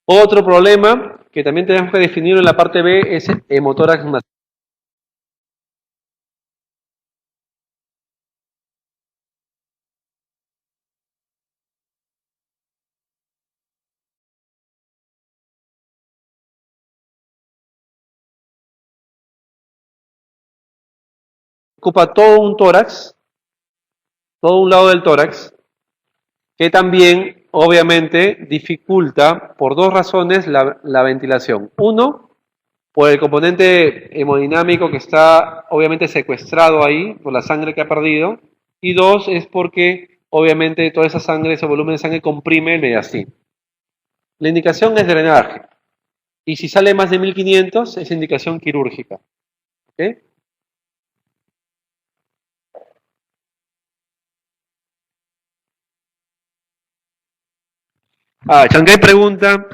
Otro problema que también tenemos que definir en la parte B es el hemotórax masivo. Ocupa todo un tórax, todo un lado del tórax, que también obviamente dificulta por dos razones la ventilación. Uno, por el componente hemodinámico que está obviamente secuestrado ahí, por la sangre que ha perdido. Y dos, es porque obviamente toda esa sangre, ese volumen de sangre comprime el mediastino. La indicación es drenaje. Y si sale más de 1500, es indicación quirúrgica. ¿Ok? Chancay pregunta,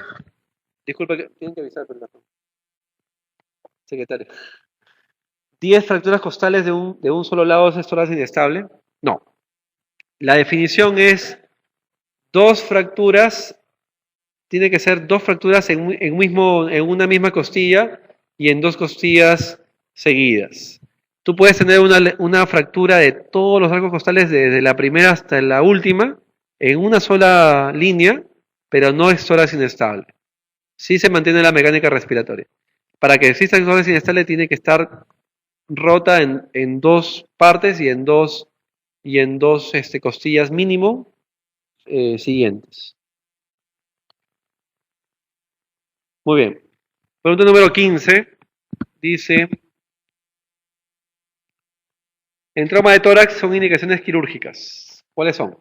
disculpa, tienen que avisar, perdón, secretario. ¿10 fracturas costales de un solo lado es tórax inestable? No. La definición es dos fracturas, tiene que ser dos fracturas en una misma costilla y en dos costillas seguidas. Tú puedes tener una fractura de todos los arcos costales desde la primera hasta la última en una sola línea, pero no es tórax inestable. Sí se mantiene la mecánica respiratoria. Para que exista el tórax inestable tiene que estar rota en dos partes y en dos costillas mínimo siguientes. Muy bien. Pregunta número 15 dice, en trauma de tórax son indicaciones quirúrgicas. ¿Cuáles son?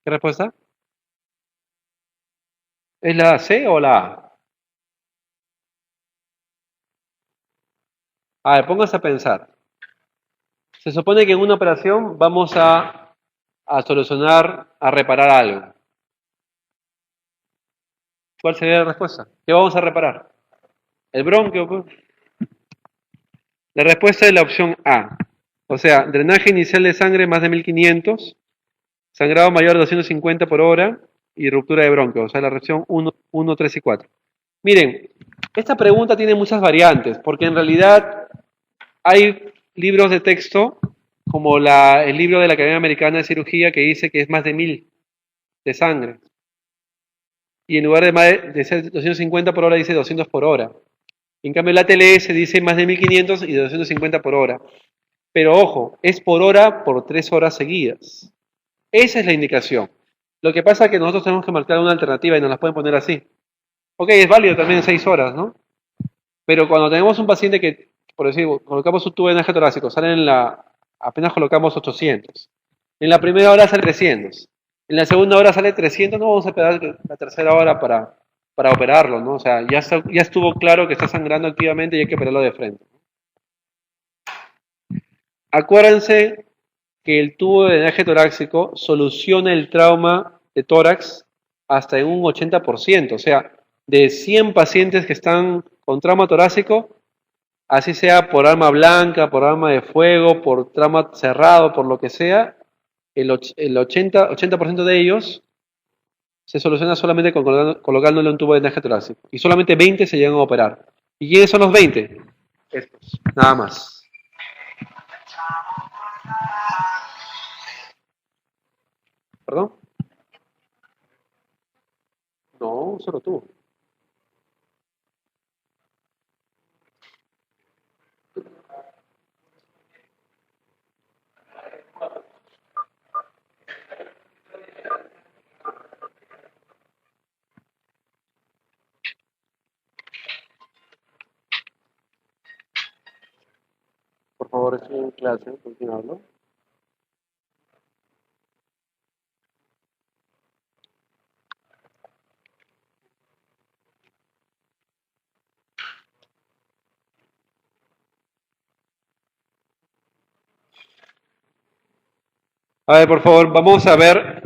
¿Qué respuesta? ¿Es la C o la A? A ver, póngase a pensar. Se supone que en una operación vamos a solucionar, a reparar algo. ¿Cuál sería la respuesta? ¿Qué vamos a reparar? ¿El bronquio? Pues. La respuesta es la opción A. O sea, drenaje inicial de sangre más de 1500, sangrado mayor de 250 por hora y ruptura de bronquio. O sea, la reacción 1, 3 y 4. Miren, esta pregunta tiene muchas variantes, porque en realidad hay libros de texto, como el libro de la Academia Americana de Cirugía, que dice que es más de 1000 de sangre. Y en lugar de ser 250 por hora, dice 200 por hora. En cambio, la TLS dice más de 1500 y 250 por hora. Pero ojo, es por hora por 3 horas seguidas. Esa es la indicación. Lo que pasa es que nosotros tenemos que marcar una alternativa y nos las pueden poner así. Ok, es válido también en 6 horas, ¿no? Pero cuando tenemos un paciente que, por decir, colocamos un tubo de drenaje torácico, apenas colocamos 800. En la primera hora sale 300. En la segunda hora sale 300, no vamos a esperar la tercera hora para operarlo, ¿no? O sea, ya estuvo claro que está sangrando activamente y hay que operarlo de frente. Acuérdense que el tubo de drenaje torácico soluciona el trauma de tórax hasta en un 80%. O sea, de 100 pacientes que están con trauma torácico, así sea por arma blanca, por arma de fuego, por trauma cerrado, por lo que sea, el 80% de ellos se soluciona solamente colocándole un tubo de drenaje torácico. Y solamente 20 se llegan a operar. ¿Y quiénes son los 20? Estos, nada más. ¿Perdón? No, solo tubo. Por favor, estoy en clase, ¿con quién hablo? A ver, por favor, vamos a ver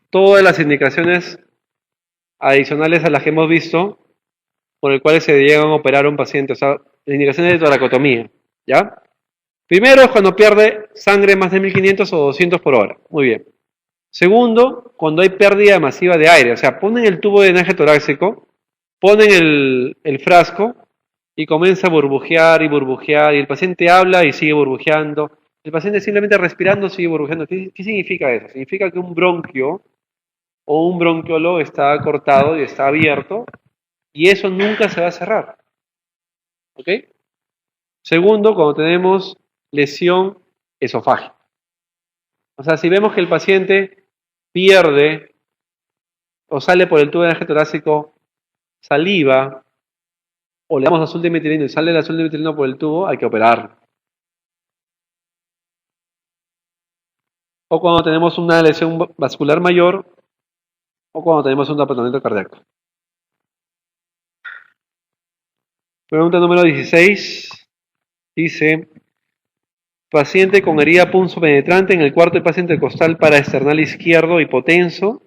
todas las indicaciones adicionales a las que hemos visto, por el cuales se llegan a operar a un paciente, o sea, las indicaciones de toracotomía, ¿ya? Primero es cuando pierde sangre más de 1500 o 200 por hora, muy bien. Segundo, cuando hay pérdida masiva de aire, o sea, ponen el tubo de drenaje torácico, ponen el frasco y comienza a burbujear, y el paciente habla y sigue burbujeando. El paciente simplemente respirando sigue burbujeando. ¿Qué significa eso? Significa que un bronquio o un bronquiolo está cortado y está abierto, y eso nunca se va a cerrar. ¿Ok? Segundo, cuando tenemos lesión esofágica. O sea, si vemos que el paciente pierde o sale por el tubo de drenaje torácico saliva, o le damos azul de metileno y sale el azul de metileno por el tubo, hay que operarlo. O cuando tenemos una lesión vascular mayor, o cuando tenemos un tratamiento cardíaco. Pregunta número 16. Dice, paciente con herida punzo-penetrante en el cuarto del paciente costal paraesternal izquierdo hipotenso,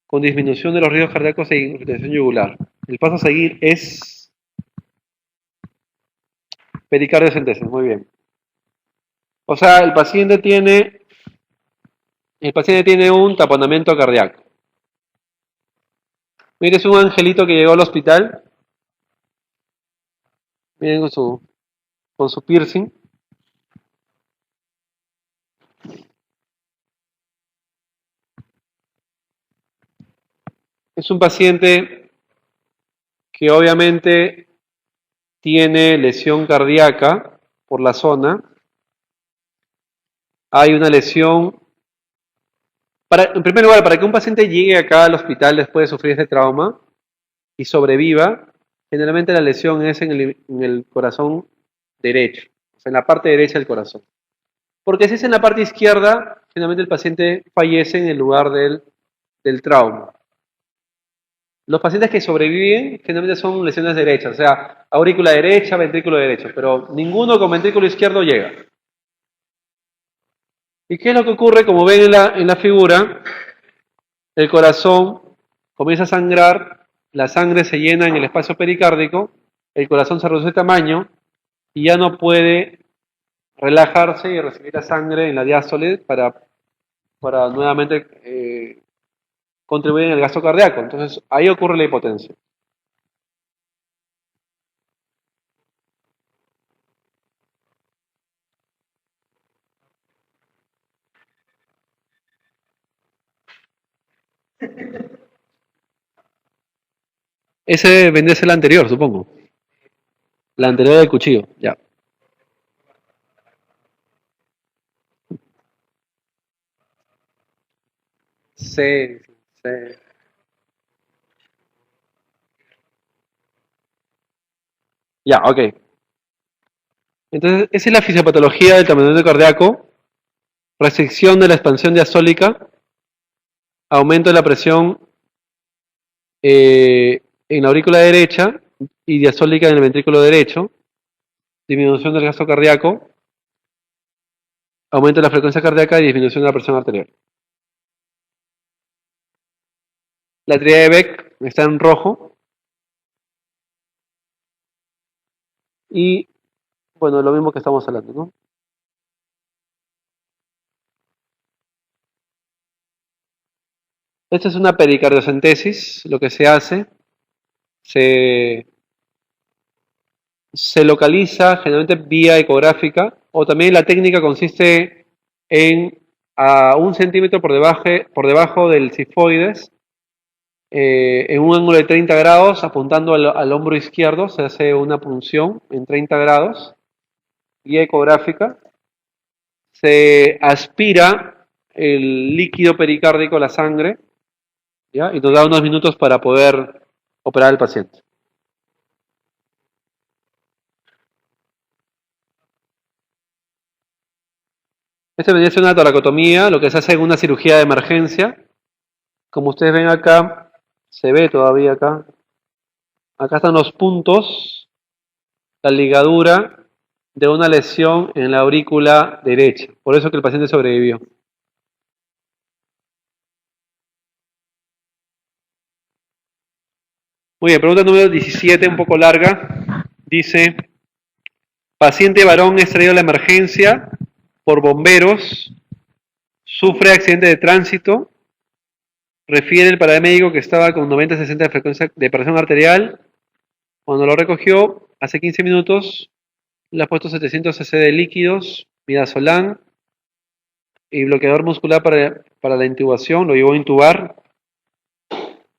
con disminución de los ritmos cardíacos e irritación yugular. El paso a seguir es pericardiocentesis, muy bien. O sea, el paciente tiene un taponamiento cardíaco. Mire, es un angelito que llegó al hospital. Miren con su piercing. Es un paciente que obviamente tiene lesión cardíaca por la zona. Hay una lesión. En primer lugar, para que un paciente llegue acá al hospital después de sufrir este trauma y sobreviva, generalmente la lesión es en el corazón derecho, o sea, en la parte derecha del corazón. Porque si es en la parte izquierda, generalmente el paciente fallece en el lugar del trauma. Los pacientes que sobreviven generalmente son lesiones derechas, o sea, aurícula derecha, ventrículo derecho, pero ninguno con ventrículo izquierdo llega. ¿Y qué es lo que ocurre? Como ven en la figura, el corazón comienza a sangrar, la sangre se llena en el espacio pericárdico, el corazón se reduce de tamaño y ya no puede relajarse y recibir la sangre en la diástole para nuevamente contribuir en el gasto cardíaco. Entonces ahí ocurre la hipotensión. Ese vendría a ser la anterior, supongo. La anterior del cuchillo, ya. Sí, sí. Ya, ok. Entonces, esa es la fisiopatología del taponamiento cardíaco, restricción de la expansión diastólica, aumento de la presión en la aurícula derecha y diastólica en el ventrículo derecho, disminución del gasto cardíaco, aumento de la frecuencia cardíaca y disminución de la presión arterial. La tríada de Beck está en rojo. Y, bueno, lo mismo que estamos hablando, ¿no? Esta es una pericardiocentesis. Lo que se hace, se localiza generalmente vía ecográfica, o también la técnica consiste en a 1 centímetro por debajo del sifoides, en un ángulo de 30 grados, apuntando al hombro izquierdo, se hace una punción en 30 grados, vía ecográfica, se aspira el líquido pericárdico, la sangre, ¿ya? Y nos da unos minutos para poder operar al paciente. Esta vendría a ser una toracotomía, lo que se hace en una cirugía de emergencia. Como ustedes ven acá, se ve todavía acá. Acá están los puntos, la ligadura de una lesión en la aurícula derecha. Por eso que el paciente sobrevivió. Muy bien, pregunta número 17, un poco larga. Dice, paciente varón extraído a la emergencia por bomberos, sufre accidente de tránsito, refiere el paramédico que estaba con 90-60 de frecuencia de presión arterial. Cuando lo recogió, hace 15 minutos, le ha puesto 700 cc de líquidos, midazolam y bloqueador muscular para la intubación, lo llevó a intubar.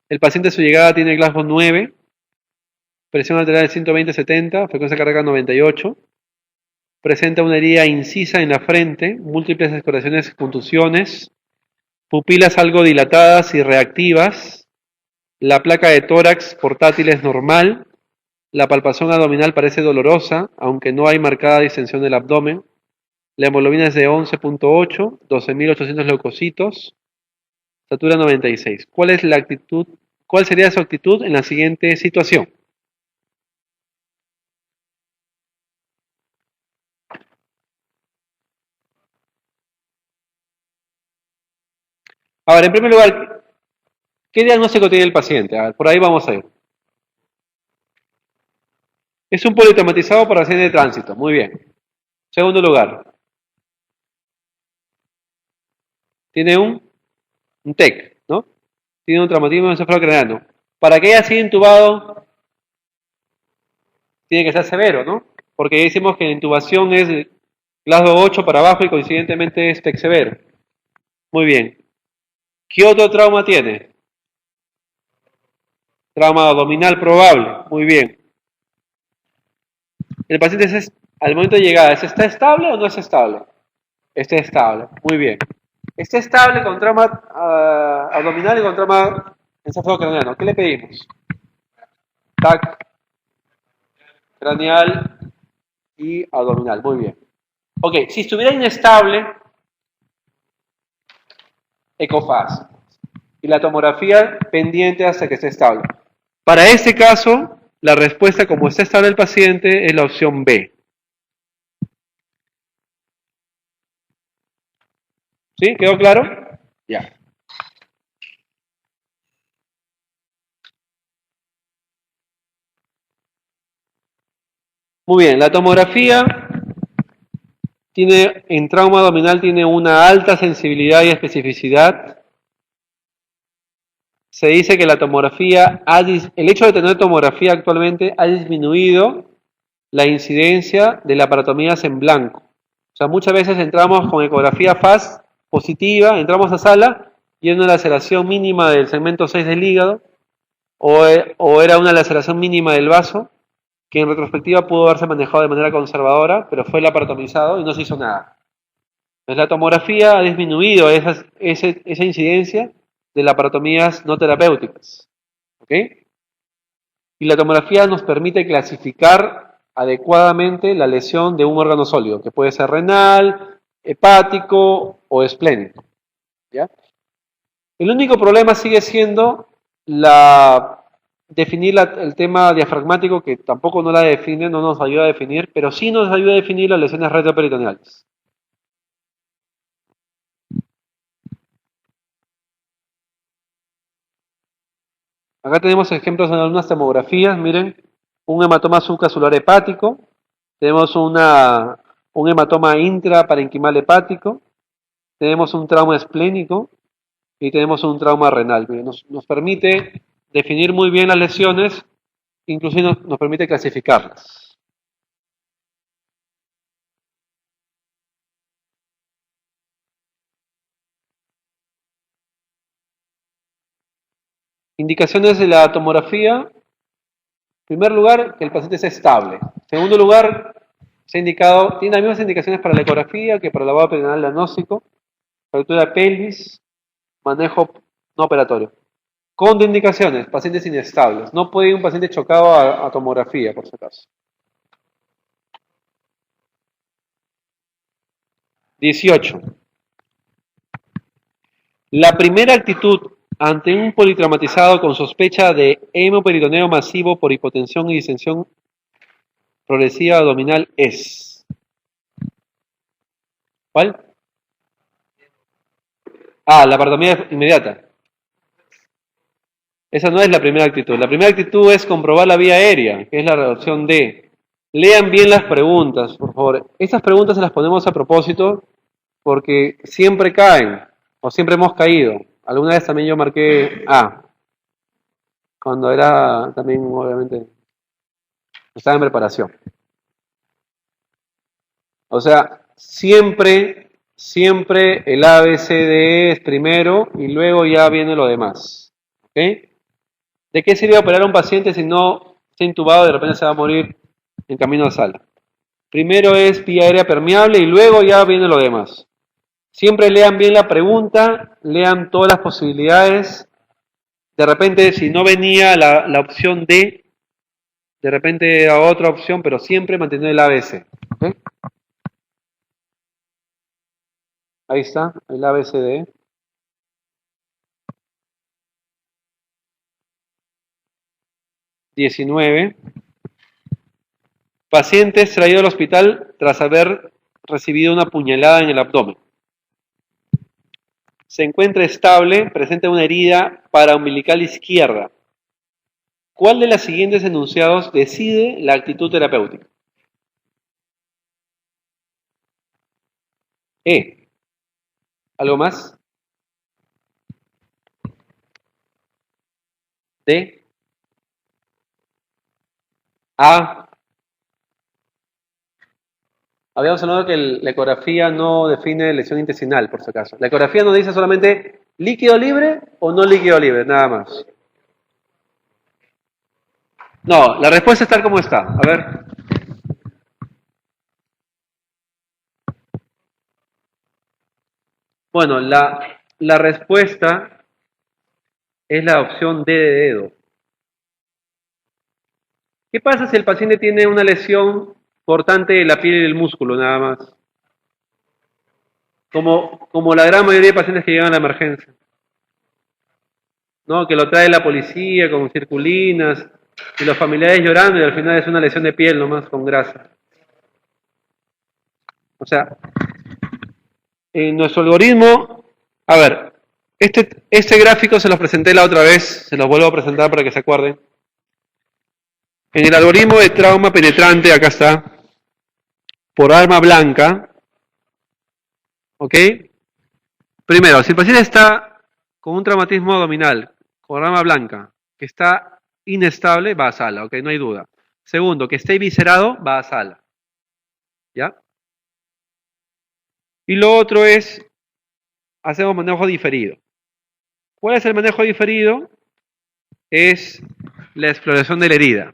El paciente a su llegada tiene Glasgow 9, presión arterial de 120-70, frecuencia cardíaca 98. Presenta una herida incisa en la frente, múltiples escoriaciones, contusiones, pupilas algo dilatadas y reactivas. La placa de tórax portátil es normal. La palpación abdominal parece dolorosa, aunque no hay marcada distensión del abdomen. La hemoglobina es de 11.8, 12.800 leucocitos, estatura 96. ¿Cuál sería su actitud en la siguiente situación? Ahora, en primer lugar, ¿qué diagnóstico tiene el paciente? A ver, por ahí vamos a ir. Es un politraumatizado por accidente de tránsito. Muy bien. Segundo lugar, tiene un TEC, ¿no? Tiene un traumatismo encefalocraniano. Para que haya sido intubado, tiene que ser severo, ¿no? Porque ya decimos que la intubación es Glasgow 8 para abajo y coincidentemente es TEC severo. Muy bien. ¿Qué otro trauma tiene? Trauma abdominal probable. Muy bien. El paciente al momento de llegada, ¿está estable o no es estable? Está estable. Muy bien. Está estable con trauma abdominal y con trauma encefalocraniano. ¿Qué le pedimos? TAC craneal y abdominal. Muy bien. Ok, si estuviera inestable, ecofaz. Y la tomografía pendiente hasta que esté estable. Para este caso, la respuesta, como está estable el paciente, es la opción B. ¿Sí? ¿Quedó claro? Ya. Muy bien, la tomografía en trauma abdominal tiene una alta sensibilidad y especificidad. Se dice que la tomografía, el hecho de tener tomografía actualmente ha disminuido la incidencia de laparotomías en blanco. O sea, muchas veces entramos con ecografía FAST positiva, entramos a sala y hay una laceración mínima del segmento 6 del hígado o era una laceración mínima del vaso que en retrospectiva pudo haberse manejado de manera conservadora, pero fue laparotomizado y no se hizo nada. Entonces, la tomografía ha disminuido esa incidencia de laparotomías no terapéuticas. ¿Ok? Y la tomografía nos permite clasificar adecuadamente la lesión de un órgano sólido, que puede ser renal, hepático o esplénico. ¿Ya? El único problema sigue siendo definir el tema diafragmático, que tampoco no la define, no nos ayuda a definir, pero sí nos ayuda a definir las lesiones retroperitoneales. Acá tenemos ejemplos de algunas tomografías, miren, un hematoma subcapsular hepático, tenemos un hematoma intraparenquimal hepático, tenemos un trauma esplénico y tenemos un trauma renal. Miren, nos permite definir muy bien las lesiones, inclusive nos permite clasificarlas. Indicaciones de la tomografía. En primer lugar, que el paciente sea estable. En segundo lugar, se ha indicado, tiene las mismas indicaciones para la ecografía que para el lavado perineal diagnóstico, fractura de pelvis, manejo no operatorio. Contraindicaciones, pacientes inestables. No puede ir un paciente chocado a tomografía, por si acaso. 18. La primera actitud ante un politraumatizado con sospecha de hemoperitoneo masivo por hipotensión y distensión progresiva abdominal es. ¿Cuál? Ah, la partotomía inmediata. Esa no es la primera actitud. La primera actitud es comprobar la vía aérea, que es la opción D. Lean bien las preguntas, por favor. Estas preguntas se las ponemos a propósito porque siempre caen, o siempre hemos caído. Alguna vez también yo marqué A, cuando era también, obviamente, estaba en preparación. O sea, siempre el A, B, C, D, E es primero y luego ya viene lo demás. ¿Ok? ¿De qué sirve operar a un paciente si no está intubado y de repente se va a morir en camino a sala? Primero es vía aérea permeable y luego ya viene lo demás. Siempre lean bien la pregunta, lean todas las posibilidades. De repente, si no venía la opción D, de repente a otra opción, pero siempre manteniendo el ABC. ¿Okay? Ahí está, el ABCD. XIX. Paciente extraído al hospital tras haber recibido una puñalada en el abdomen. Se encuentra estable, presenta una herida paraumbilical izquierda. ¿Cuál de los siguientes enunciados decide la actitud terapéutica? E. ¿Algo más? D. A. Habíamos hablado que la ecografía no define lesión intestinal, por si acaso. La ecografía nos dice solamente líquido libre o no líquido libre, nada más. No, la respuesta está como está. A ver. Bueno, la respuesta es la opción D de dedo. ¿Qué pasa si el paciente tiene una lesión cortante de la piel y del músculo, nada más? Como la gran mayoría de pacientes que llegan a la emergencia. ¿No? Que lo trae la policía con circulinas y los familiares llorando y al final es una lesión de piel nomás con grasa. O sea, en nuestro algoritmo, a ver, este gráfico se los presenté la otra vez, se los vuelvo a presentar para que se acuerden. En el algoritmo de trauma penetrante, acá está, por arma blanca, ¿ok? Primero, si el paciente está con un traumatismo abdominal, con arma blanca, que está inestable, va a sala, ¿ok? No hay duda. Segundo, que esté viscerado, va a sala, ¿ya? Y lo otro es, hacemos manejo diferido. ¿Cuál es el manejo diferido? Es la exploración de la herida.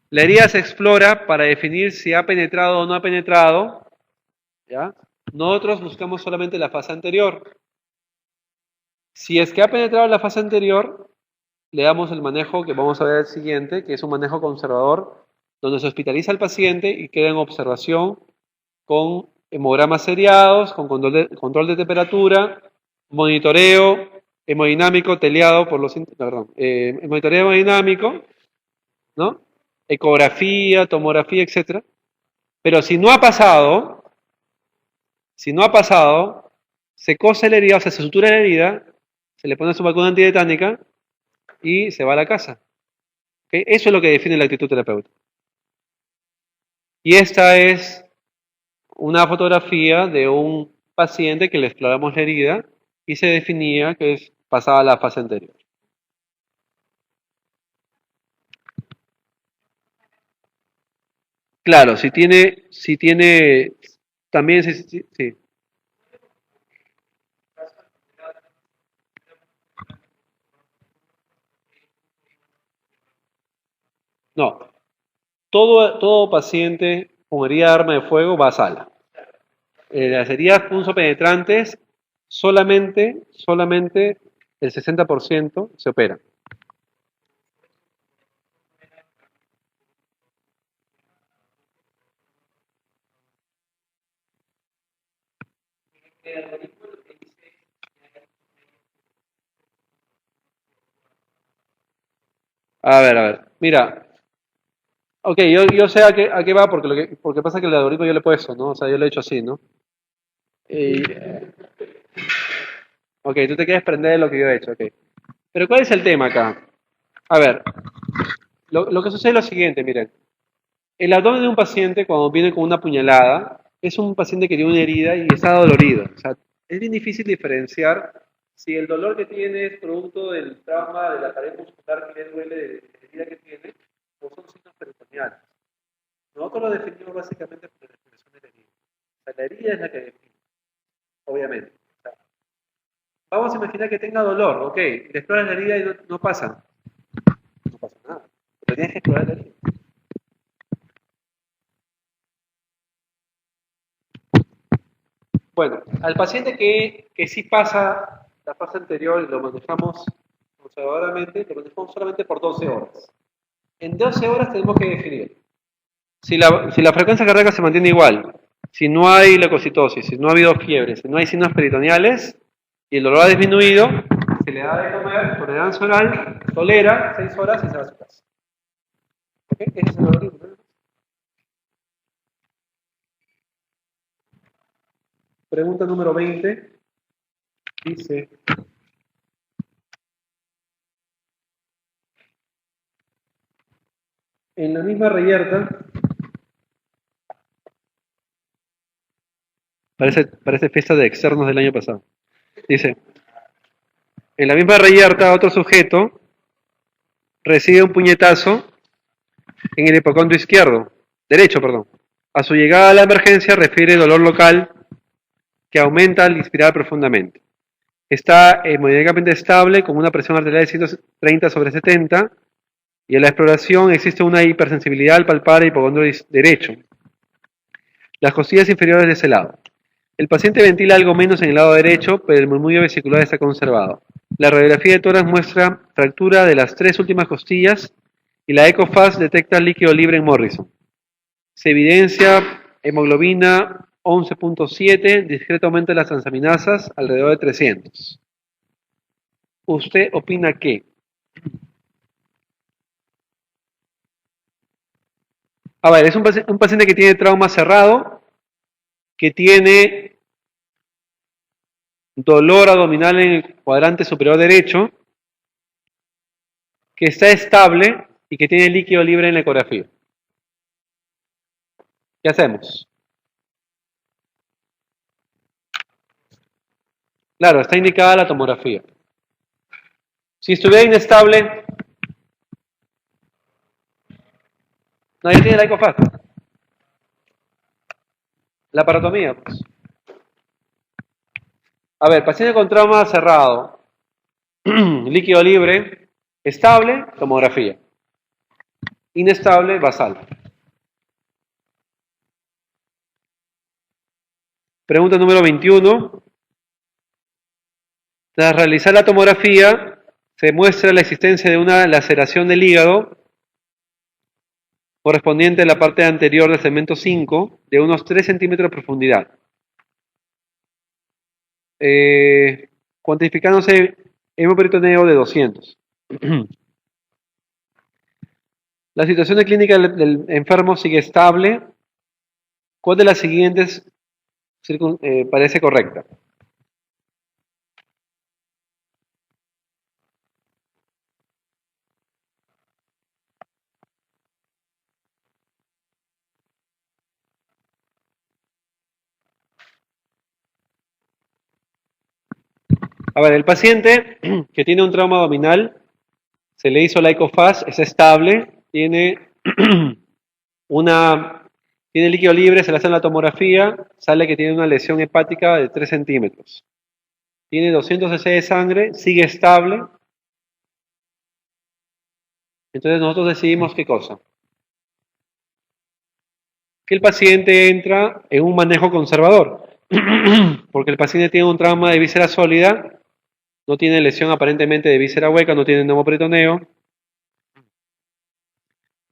La herida se explora para definir si ha penetrado o no ha penetrado, ¿ya? Nosotros buscamos solamente la fase anterior. Si es que ha penetrado la fase anterior, le damos el manejo que vamos a ver el siguiente, que es un manejo conservador, donde se hospitaliza al paciente y queda en observación con hemogramas seriados, con control de temperatura, monitoreo hemodinámico teleado por los... monitoreo hemodinámico, ¿no? Ecografía, tomografía, etc. Pero si no ha pasado, se cose la herida, o sea, se sutura la herida, se le pone su vacuna antietánica y se va a la casa. ¿Ok? Eso es lo que define la actitud terapéutica. Y esta es una fotografía de un paciente que le exploramos la herida y se definía que pasaba a la fase anterior. Claro, si tiene, también sí. No, todo paciente con herida de arma de fuego va a sala. Las heridas punzopenetrantes, solamente el 60% se operan. A ver, mira, ok, yo sé a qué va porque pasa que el algoritmo yo le he puesto, ¿no? O sea, yo lo he hecho así, ¿no? Y, ok, tú te quieres prender de lo que yo he hecho, ok. Pero ¿cuál es el tema acá? A ver, lo que sucede es lo siguiente, miren. El abdomen de un paciente cuando viene con una puñalada es un paciente que tiene una herida y está dolorido. O sea, es bien difícil diferenciar si el dolor que tiene es producto del trauma de la pared muscular que le duele de la herida que tiene o son signos peritoneales. Nosotros lo definimos básicamente por la expresión de la herida. O sea, la herida es la que define, obviamente. O sea, vamos a imaginar que tenga dolor, ok, le exploras la herida y no pasa. No pasa nada. Pero tienes que explorar la herida. Bueno, al paciente que sí pasa la fase anterior y lo manejamos conservadoramente, lo manejamos solamente por 12 horas. En 12 horas tenemos que definir si la frecuencia cardíaca se mantiene igual, si no hay leucocitosis, si no ha habido fiebre, si no hay signos peritoneales y el dolor ha disminuido, se le da de comer, tolerancia oral, tolera 6 horas y se va a su casa. ¿Ok? Ese es el algoritmo. Pregunta número 20. Dice, en la misma reyerta, parece fiesta de externos del año pasado. Dice, en la misma reyerta, otro sujeto recibe un puñetazo en el hipocondrio derecho, perdón. A su llegada a la emergencia refiere dolor local que aumenta al inspirar profundamente. Está hemodinámicamente estable con una presión arterial de 130/70 y en la exploración existe una hipersensibilidad al palpar el hipocondrio derecho. Las costillas inferiores de ese lado. El paciente ventila algo menos en el lado derecho, pero el murmullo vesicular está conservado. La radiografía de tórax muestra fractura de las 3 últimas costillas y la ECOFAST detecta líquido libre en Morrison. Se evidencia hemoglobina 11.7, discreto aumento de las transaminasas alrededor de 300. ¿Usted opina qué? A ver, es un paciente que tiene trauma cerrado, que tiene dolor abdominal en el cuadrante superior derecho, que está estable y que tiene líquido libre en la ecografía. ¿Qué hacemos? Claro, está indicada la tomografía. Si estuviera inestable, nadie tiene la ECOFAST. La paratomía, pues. A ver, paciente con trauma cerrado, líquido libre, estable, tomografía. Inestable, basal. Pregunta número 21. Tras realizar la tomografía, se muestra la existencia de una laceración del hígado correspondiente a la parte anterior del segmento 5 de unos 3 centímetros de profundidad. Cuantificándose hemoperitoneo de 200. La situación de clínica del enfermo sigue estable. ¿Cuál de las siguientes parece correcta? A ver, el paciente que tiene un trauma abdominal, se le hizo la ecofaz, es estable, tiene tiene líquido libre, se le hace la tomografía, sale que tiene una lesión hepática de 3 centímetros. Tiene 200 cc de sangre, sigue estable. Entonces nosotros decidimos qué cosa. Que el paciente entra en un manejo conservador. Porque el paciente tiene un trauma de víscera sólida, no tiene lesión aparentemente de víscera hueca, no tiene neumoperitoneo.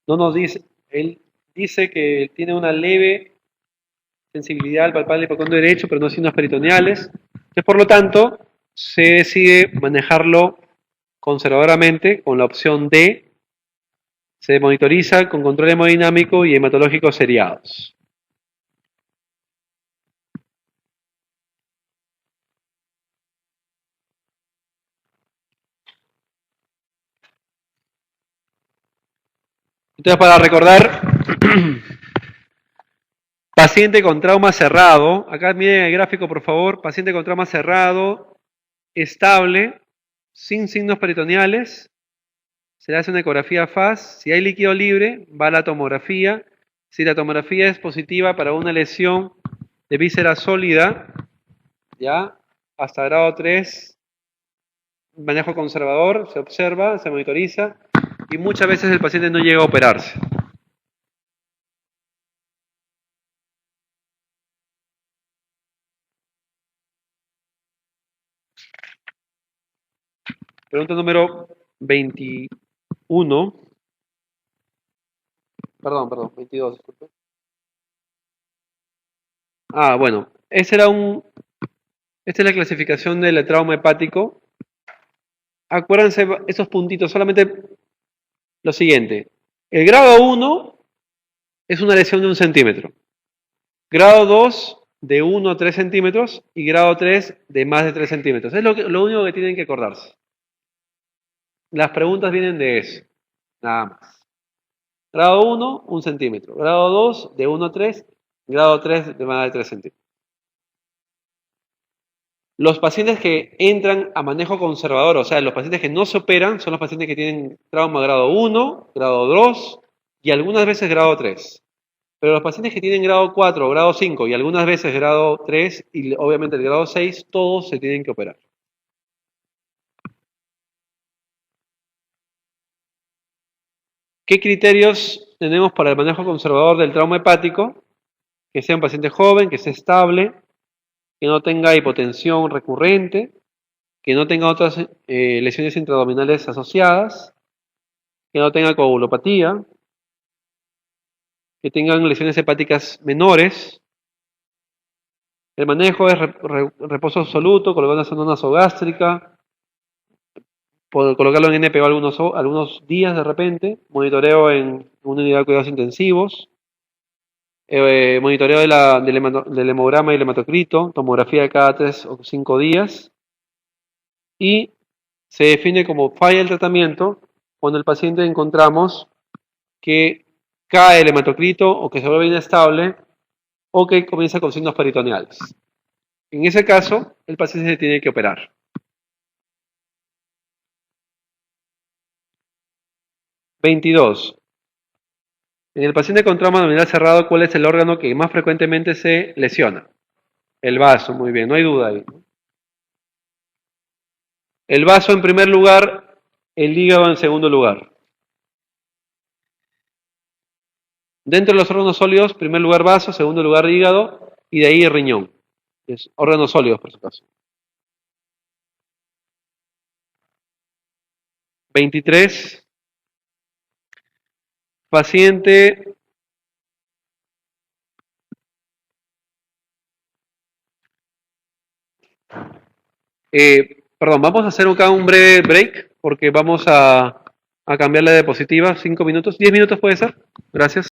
No nos dice, él dice que tiene una leve sensibilidad al palpar el hipocondrio derecho, pero no signos peritoneales. Entonces, por lo tanto, se decide manejarlo conservadoramente con la opción D. Se monitoriza con control hemodinámico y hematológico seriados. Entonces, para recordar, paciente con trauma cerrado, acá miren el gráfico por favor, paciente con trauma cerrado, estable, sin signos peritoneales, se le hace una ecografía FAS, si hay líquido libre, va a la tomografía, si la tomografía es positiva para una lesión de víscera sólida, ya, hasta grado 3, manejo conservador, se observa, se monitoriza, y muchas veces el paciente no llega a operarse. Pregunta número 21. Perdón, 22, disculpe. Bueno, esta es la clasificación del trauma hepático. Acuérdense esos puntitos, solamente lo siguiente. El grado 1 es una lesión de 1 centímetro. Grado 2 de 1 a 3 centímetros y grado 3 de más de 3 centímetros. Es lo único que tienen que acordarse. Las preguntas vienen de eso, nada más. Grado 1, 1 centímetro. Grado 2, de 1 a 3. Grado 3, de más de 3 centímetros. Los pacientes que entran a manejo conservador, o sea, los pacientes que no se operan, son los pacientes que tienen trauma grado 1, grado 2 y algunas veces grado 3. Pero los pacientes que tienen grado 4, grado 5 y algunas veces grado 3 y obviamente el grado 6, todos se tienen que operar. ¿Qué criterios tenemos para el manejo conservador del trauma hepático? Que sea un paciente joven, que sea estable, que no tenga hipotensión recurrente, que no tenga otras lesiones intraabdominales asociadas, que no tenga coagulopatía, que tengan lesiones hepáticas menores. El manejo es reposo absoluto, colocar una sonda nasogástrica, colocarlo en NPO algunos días de repente, monitoreo en una unidad de cuidados intensivos, monitoreo del hemograma y el hematocrito, tomografía cada 3 o 5 días, y se define como falla el tratamiento cuando el paciente encontramos que cae el hematocrito o que se vuelve inestable o que comienza con signos peritoneales. En ese caso, el paciente se tiene que operar. (22) En el paciente con trauma abdominal cerrado, ¿cuál es el órgano que más frecuentemente se lesiona? El vaso, muy bien, no hay duda ahí. El vaso en primer lugar, el hígado en segundo lugar. Dentro de los órganos sólidos, primer lugar vaso, segundo lugar hígado y de ahí el riñón. Es órganos sólidos, por su caso. 23. Paciente perdón, vamos a hacer acá un breve break porque vamos a cambiar la diapositiva, 5 minutos, 10 minutos puede ser. Gracias.